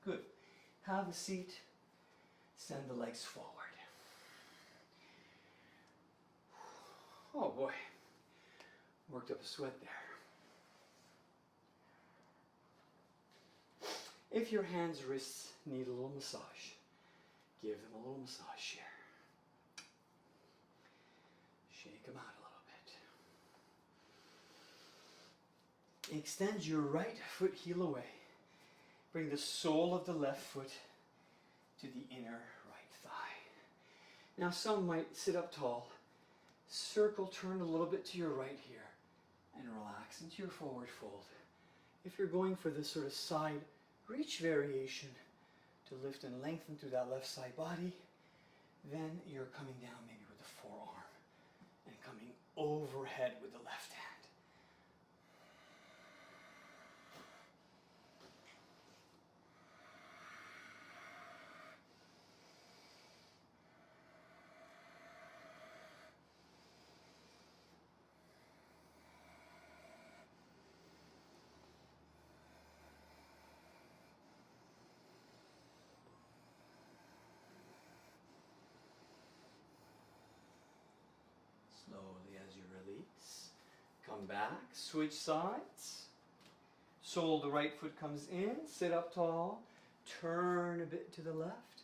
Good. Have a seat. Send the legs forward. Oh boy, worked up a sweat there. If your hands, wrists need a little massage, give them a little massage here. Shake them out a little bit. Extend your right foot heel away. Bring the sole of the left foot to the inner right thigh. Now some might sit up tall, circle, turn a little bit to your right here, and relax into your forward fold. If you're going for this sort of side reach variation to lift and lengthen through that left side body, then you're coming down maybe with the forearm and coming overhead with the left hand. Slowly as you release, come back, switch sides. Sole of the right foot comes in, sit up tall, turn a bit to the left,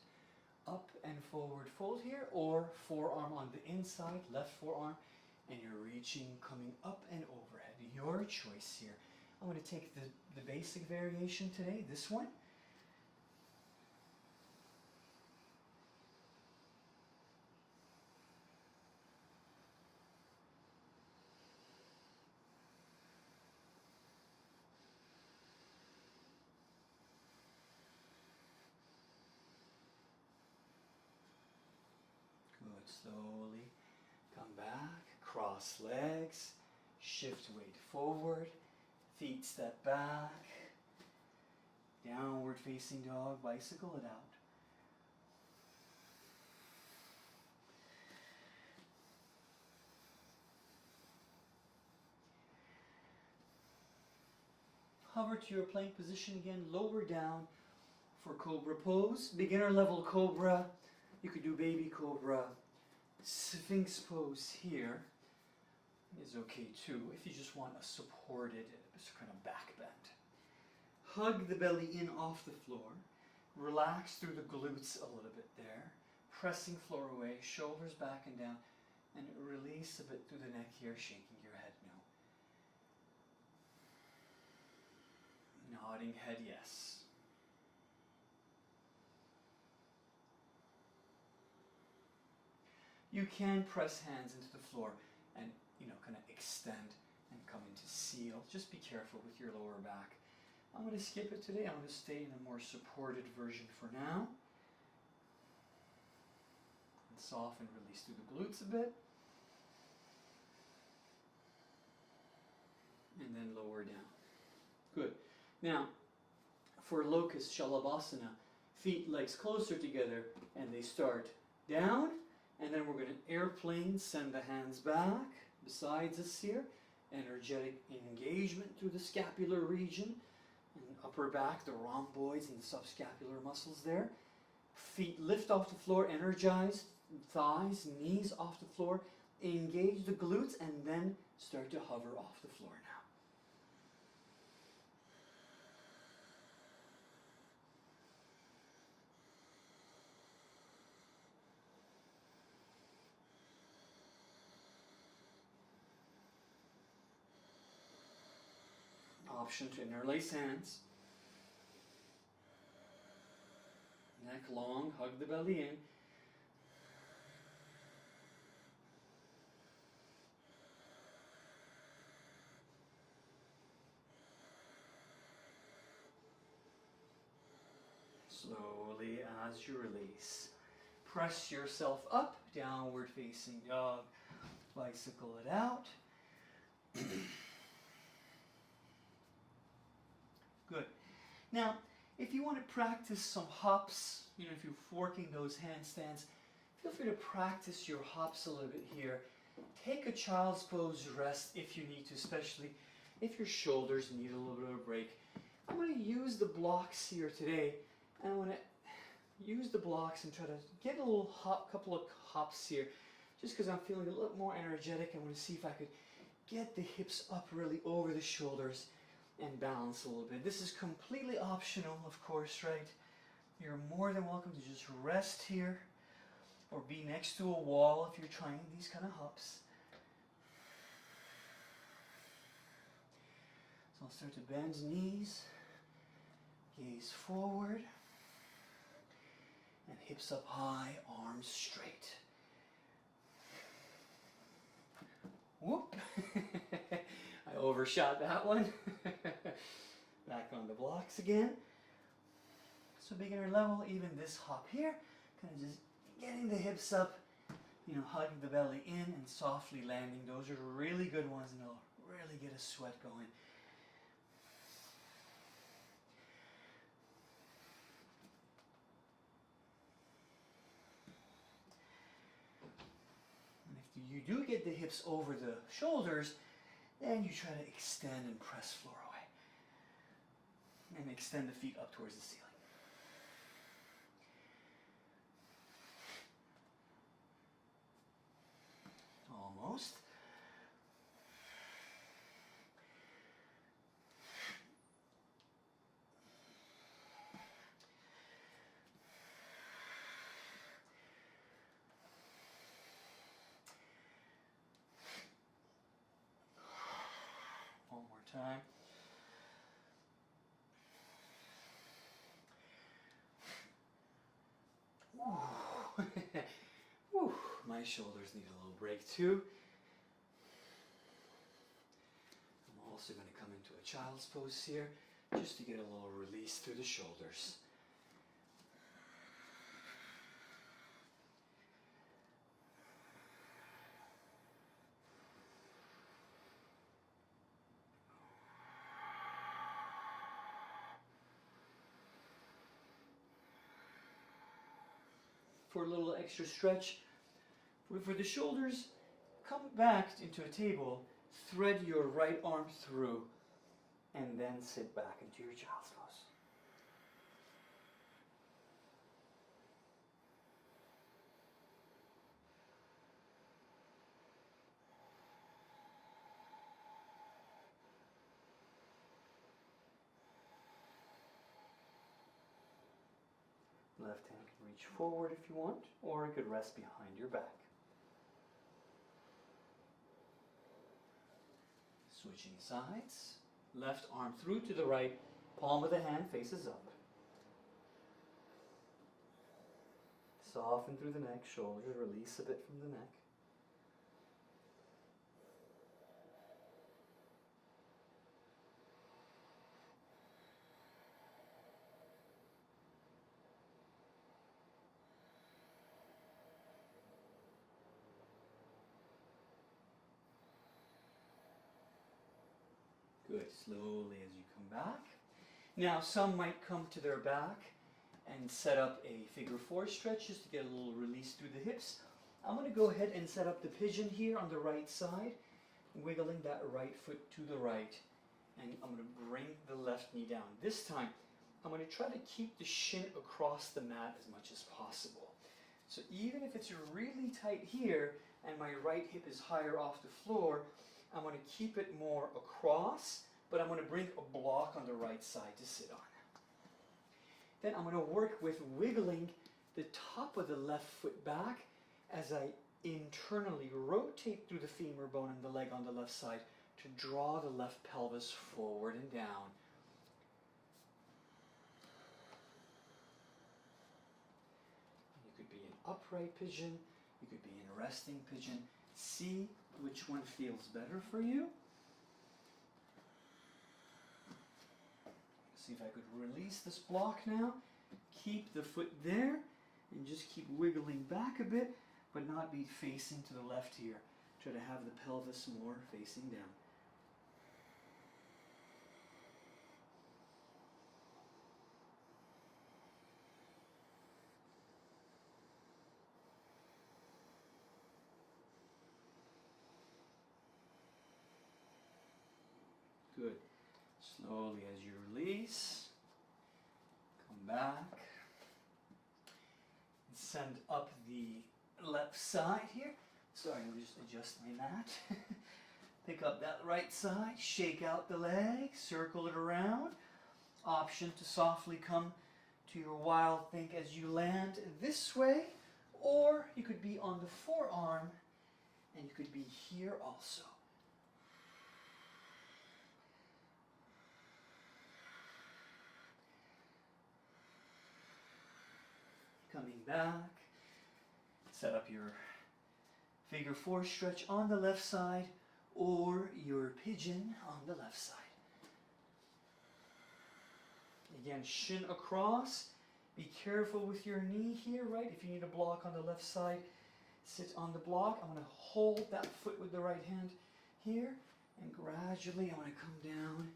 up and forward fold here, or forearm on the inside, left forearm, and you're reaching, coming up and overhead. Your choice here. I'm going to take the basic variation today, this one. Slowly come back, cross legs, shift weight forward, feet step back, downward facing dog, bicycle it out. Hover to your plank position again, lower down for cobra pose, beginner level cobra. You could do baby cobra. Sphinx pose here is okay too if you just want a supported kind of back bend. Hug the belly in off the floor. Relax through the glutes a little bit there. Pressing floor away, shoulders back and down, and release a bit through the neck here, shaking your head no. Nodding head yes. You can press hands into the floor and, kind of extend and come into seal. Just be careful with your lower back. I'm going to skip it today. I'm going to stay in a more supported version for now. And soften, release through the glutes a bit. And then lower down. Good. Now, for locust shalabhasana, feet, legs closer together, and they start down. And then we're going to airplane, send the hands back besides us here. Energetic engagement through the scapular region and upper back, the rhomboids and the subscapular muscles there. Feet lift off the floor, energized, thighs, knees off the floor. Engage the glutes and then start to hover off the floor now. Option to interlace hands. Neck long, hug the belly in. Slowly as you release. Press yourself up, downward facing dog. Bicycle it out. Good. Now, if you want to practice some hops, if you're working those handstands, feel free to practice your hops a little bit here. Take a child's pose rest if you need to, especially if your shoulders need a little bit of a break. I'm going to use the blocks here today, and I want to use the blocks and try to get a little couple of hops here. Just because I'm feeling a little more energetic, I want to see if I could get the hips up really over the shoulders and balance a little bit. This is completely optional, of course, right? You're more than welcome to just rest here or be next to a wall if you're trying these kind of hops. So I'll start to bend knees, gaze forward, and hips up high, arms straight. Whoop! I overshot that one. Back on the blocks again. So beginner level, even this hop here, kind of just getting the hips up, hugging the belly in and softly landing. Those are really good ones and they'll really get a sweat going. You do get the hips over the shoulders, then you try to extend and press floor away. And extend the feet up towards the ceiling. Almost. Time. Whew. My shoulders need a little break too. I'm also going to come into a child's pose here, just to get a little release through the shoulders. For a little extra stretch, for the shoulders, come back into a table, thread your right arm through, and then sit back into your child's pose. Left hand can reach forward if you want, or it could rest behind your back. Switching sides. Left arm through to the right, palm of the hand faces up. Soften through the neck, shoulders release a bit from the neck. Good. Slowly as you come back. Now some might come to their back and set up a figure four stretch just to get a little release through the hips. I'm going to go ahead and set up the pigeon here on the right side, wiggling that right foot to the right. And I'm going to bring the left knee down. This time, I'm going to try to keep the shin across the mat as much as possible. So even if it's really tight here and my right hip is higher off the floor, I'm going to keep it more across, but I'm going to bring a block on the right side to sit on. Then I'm going to work with wiggling the top of the left foot back as I internally rotate through the femur bone and the leg on the left side to draw the left pelvis forward and down. You could be in upright pigeon, you could be in resting pigeon. See which one feels better for you. See if I could release this block now. Keep the foot there and just keep wiggling back a bit, but not be facing to the left here. Try to have the pelvis more facing down. Good. Slowly as you release, come back. left side here. Sorry, I'll just adjust my mat. Pick up that right side, shake out the leg, circle it around. Option to softly come to your wild think as you land this way, or you could be on the forearm and you could be here also. Coming back, set up your figure four stretch on the left side or your pigeon on the left side. Again, shin across. Be careful with your knee here, right? If you need a block on the left side, sit on the block. I'm going to hold that foot with the right hand here, and gradually I'm going to come down,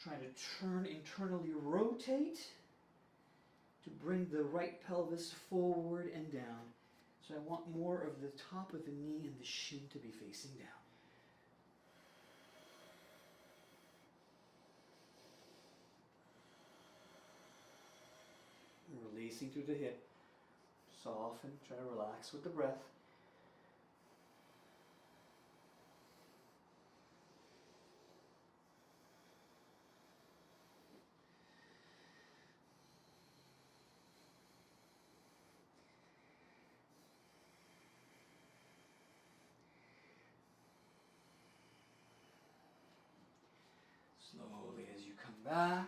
trying to turn internally, rotate to bring the right pelvis forward and down. So I want more of the top of the knee and the shin to be facing down. Releasing through the hip. Soften, try to relax with the breath. Slowly as you come back,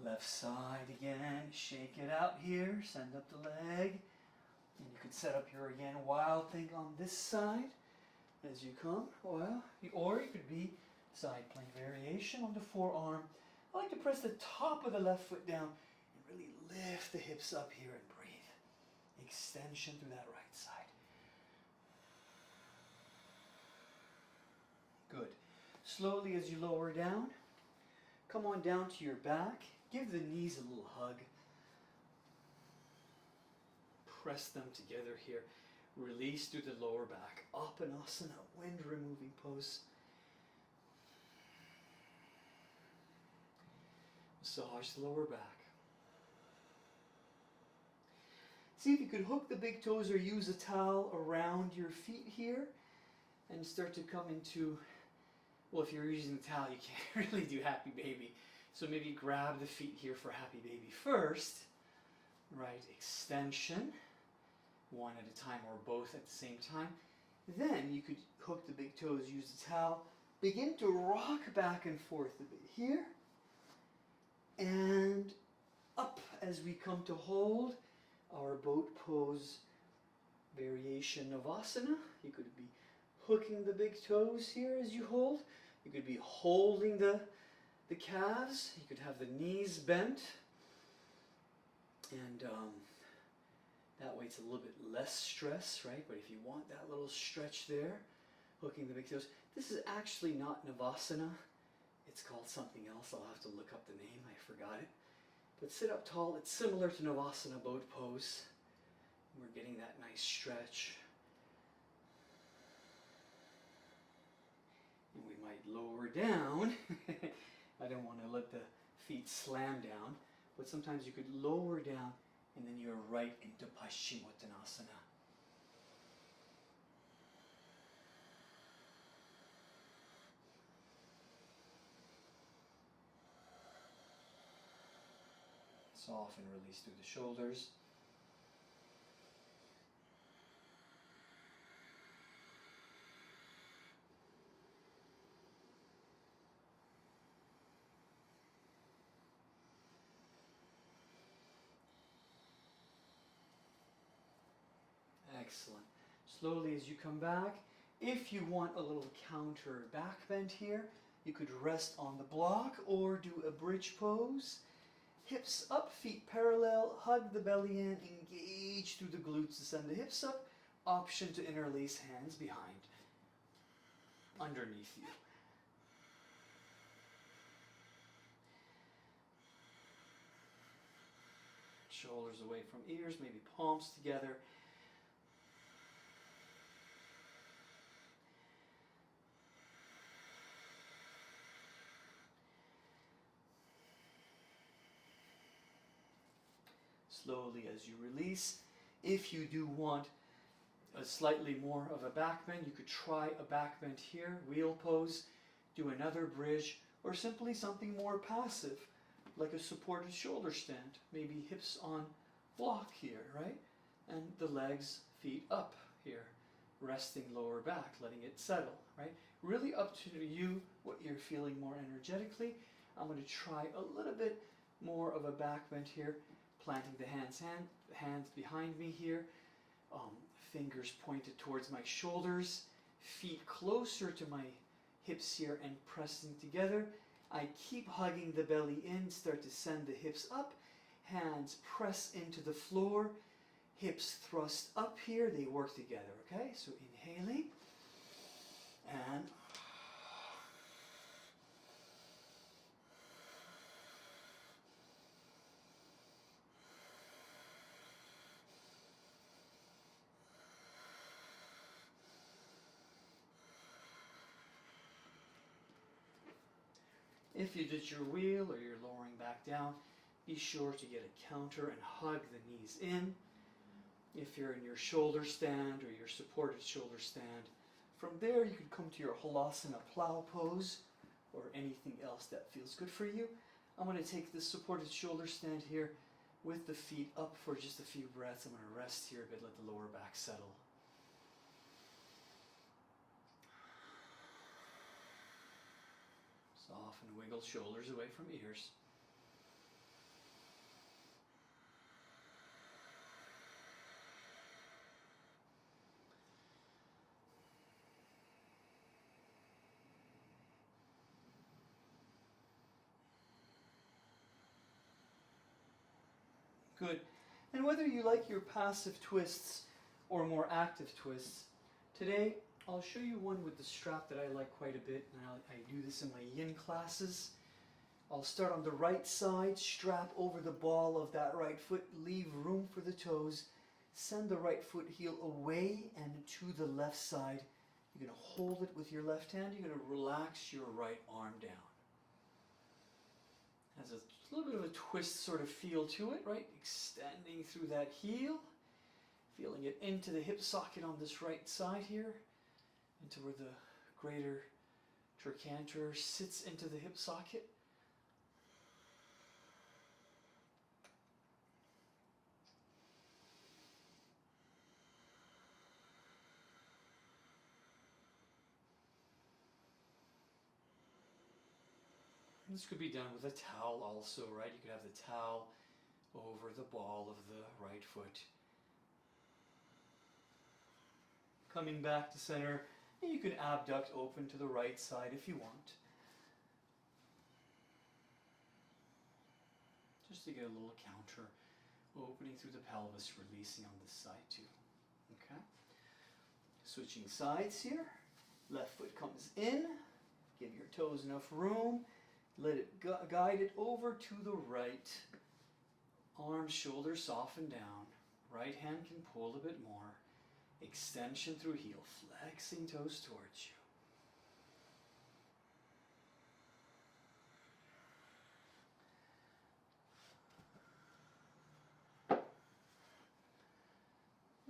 left side again, shake it out here, send up the leg, and you could set up your again wild thing on this side as you come, or you could be side plank variation on the forearm. I like to press the top of the left foot down and really lift the hips up here and breathe. Extension through that right side. Good. Slowly as you lower down, come on down to your back. Give the knees a little hug. Press them together here. Release through the lower back. Apanasana, wind removing pose. Massage the lower back. See if you could hook the big toes or use a towel around your feet here and start to come into, well, if you're using the towel, you can't really do happy baby. So maybe grab the feet here for happy baby first. Right, extension, one at a time or both at the same time. Then you could hook the big toes, use the towel, begin to rock back and forth a bit here. And up as we come to hold our boat pose variation of asana. You could be hooking the big toes here as you hold. You could be holding the calves. You could have the knees bent. And that way it's a little bit less stress, right? But if you want that little stretch there, hooking the big toes. This is actually not Navasana. It's called something else. I'll have to look up the name. I forgot it. But sit up tall. It's similar to Navasana boat pose. We're getting that nice stretch. And we might lower down. I don't want to let the feet slam down. But sometimes you could lower down and then you're right into Paschimottanasana. Soften, release through the shoulders. Excellent. Slowly as you come back, if you want a little counter back bend here, you could rest on the block or do a bridge pose. Hips up, feet parallel, hug the belly in, engage through the glutes to send the hips up. Option to interlace hands behind, underneath you. Shoulders away from ears, maybe palms together. Slowly as you release. If you do want a slightly more of a back bend, you could try a back bend here, wheel pose, do another bridge, or simply something more passive, like a supported shoulder stand, maybe hips on block here, right? And the legs, feet up here, resting lower back, letting it settle, right? Really up to you what you're feeling more energetically. I'm going to try a little bit more of a back bend here, planting the hands behind me here, fingers pointed towards my shoulders, feet closer to my hips here and pressing together. I keep hugging the belly in, start to send the hips up, hands press into the floor, hips thrust up here, they work together, okay? So inhaling, and if you did your wheel or you're lowering back down, be sure to get a counter and hug the knees in. If you're in your shoulder stand or your supported shoulder stand, from there you can come to your Halasana plow pose or anything else that feels good for you. I'm going to take this supported shoulder stand here with the feet up for just a few breaths. I'm going to rest here a bit, let the lower back settle. Soften, wiggle shoulders away from ears. Good. And whether you like your passive twists or more active twists, today I'll show you one with the strap that I like quite a bit, and I do this in my yin classes. I'll start on the right side, strap over the ball of that right foot, leave room for the toes, send the right foot heel away and to the left side. You're going to hold it with your left hand, you're going to relax your right arm down. Has a little bit of a twist sort of feel to it, right? Extending through that heel, feeling it into the hip socket on this right side here, into where the greater trochanter sits into the hip socket. This could be done with a towel also, right? You could have the towel over the ball of the right foot. Coming back to center, and you can abduct open to the right side if you want. Just to get a little counter, opening through the pelvis, releasing on this side too. Okay? Switching sides here. Left foot comes in. Give your toes enough room. Let it guide it over to the right. Arms, shoulders soften down. Right hand can pull a bit more. Extension through heel, flexing toes towards you.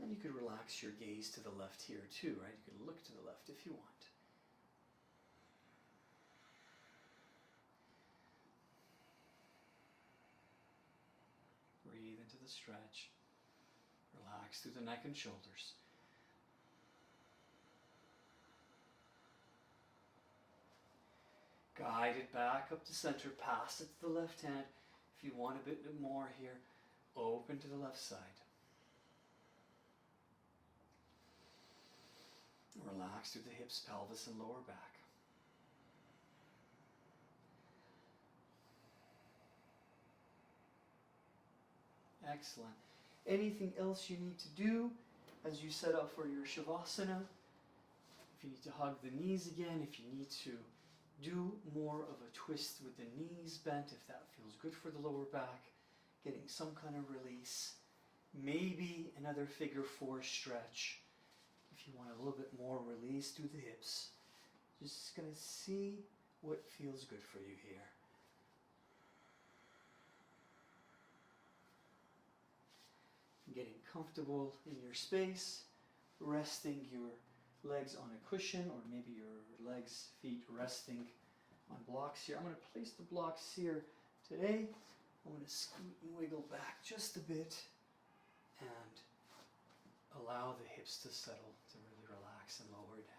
And you could relax your gaze to the left here too, right? You could look to the left if you want. Breathe into the stretch. Relax through the neck and shoulders. Guide it back up to center, pass it to the left hand. If you want a bit more here, open to the left side. Relax through the hips, pelvis, and lower back. Excellent. Anything else you need to do as you set up for your Shavasana? If you need to hug the knees again, if you need to do more of a twist with the knees bent, if that feels good for the lower back, getting some kind of release. Maybe another figure four stretch. If you want a little bit more release through the hips. Just going to see what feels good for you here. Getting comfortable in your space, resting your legs on a cushion, or maybe your legs, feet resting on blocks here. I'm going to place the blocks here today. I'm going to scoot and wiggle back just a bit and allow the hips to settle, to really relax and lower down.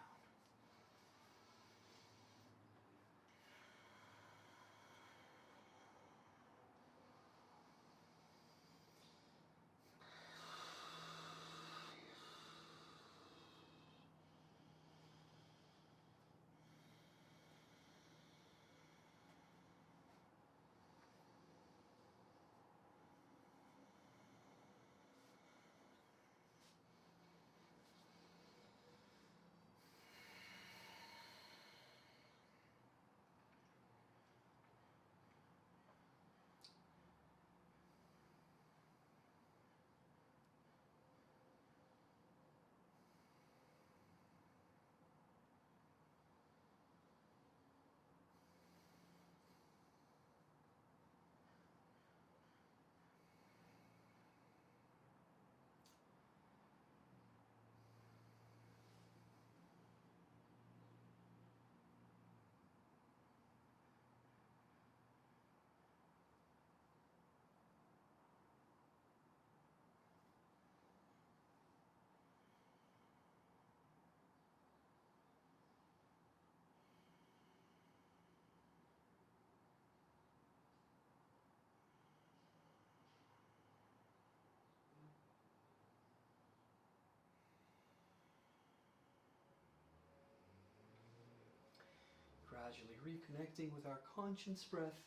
Gradually reconnecting with our conscious breath,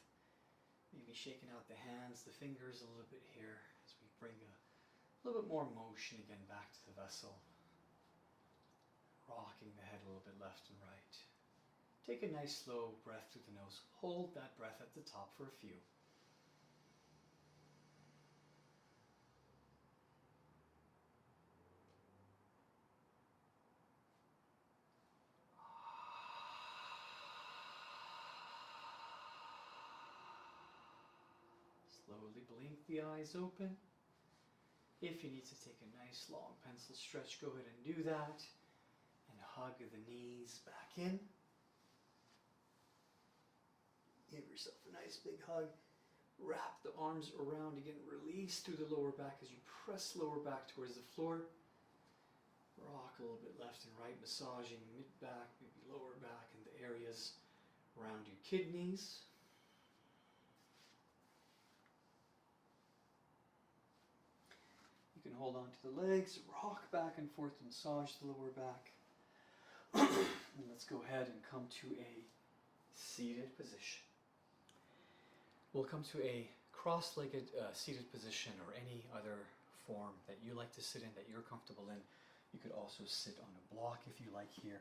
maybe shaking out the hands, the fingers a little bit here as we bring a little bit more motion again back to the vessel. Rocking the head a little bit left and right. Take a nice slow breath through the nose. Hold that breath at the top for a few. Slowly blink the eyes open. If you need to take a nice long pencil stretch, go ahead and do that. And hug the knees back in. Give yourself a nice big hug. Wrap the arms around again. Release through the lower back as you press lower back towards the floor. Rock a little bit left and right, massaging mid-back, maybe lower back, and the areas around your kidneys. You can hold on to the legs, rock back and forth to massage the lower back. And let's go ahead and come to a seated position. We'll come to a cross-legged seated position, or any other form that you like to sit in, that you're comfortable in. You could also sit on a block if you like here,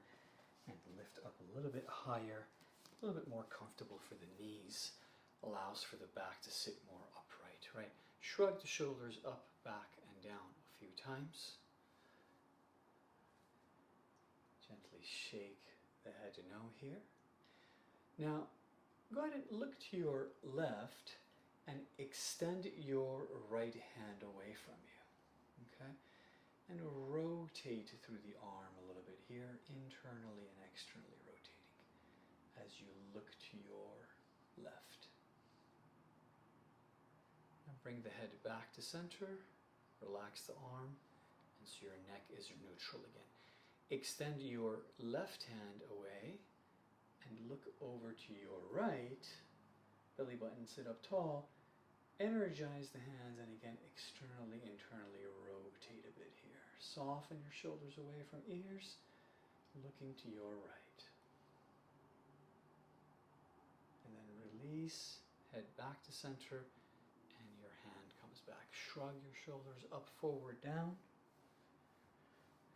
and lift up a little bit higher, a little bit more comfortable for the knees. Allows for the back to sit more upright, right? Shrug the shoulders up, back, and down a few times. Gently shake the head to no here. Now, go ahead and look to your left and extend your right hand away from you, okay? And rotate through the arm a little bit here, internally and externally rotating as you look to your left. And bring the head back to center, relax the arm, and so your neck is neutral again. Extend your left hand away and look over to your right, belly button sit up tall, energize the hands, and again externally, internally rotate a bit here. Soften your shoulders away from ears, looking to your right. And then release, head back to center, and your hand comes back. Shrug your shoulders up, forward, down.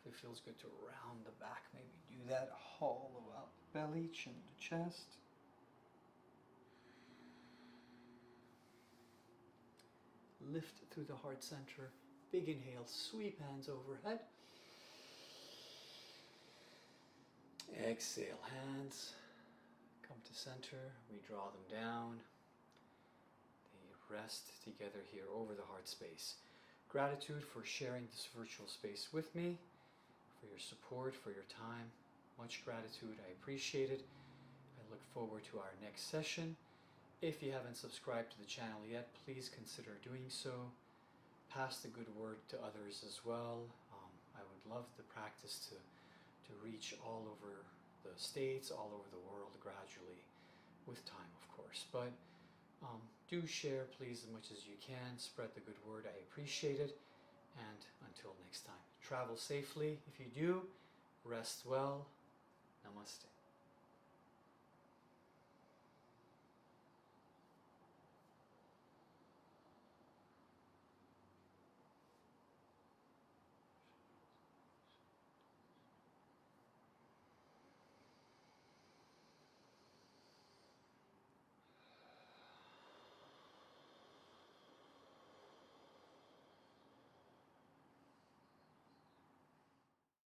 If it feels good to round the back, maybe do that. Hollow out the belly, chin to chest. Lift through the heart center. Big inhale, sweep hands overhead. Exhale, hands come to center. We draw them down. They rest together here over the heart space. Gratitude for sharing this virtual space with me, for your support, for your time. Much gratitude. I appreciate it. I look forward to our next session. If you haven't subscribed to the channel yet, please consider doing so. Pass the good word to others as well. I would love the practice to reach all over the States, all over the world gradually, with time of course. But do share please as much as you can. Spread the good word. I appreciate it. And until next time, travel safely. If you do, rest well. Namaste.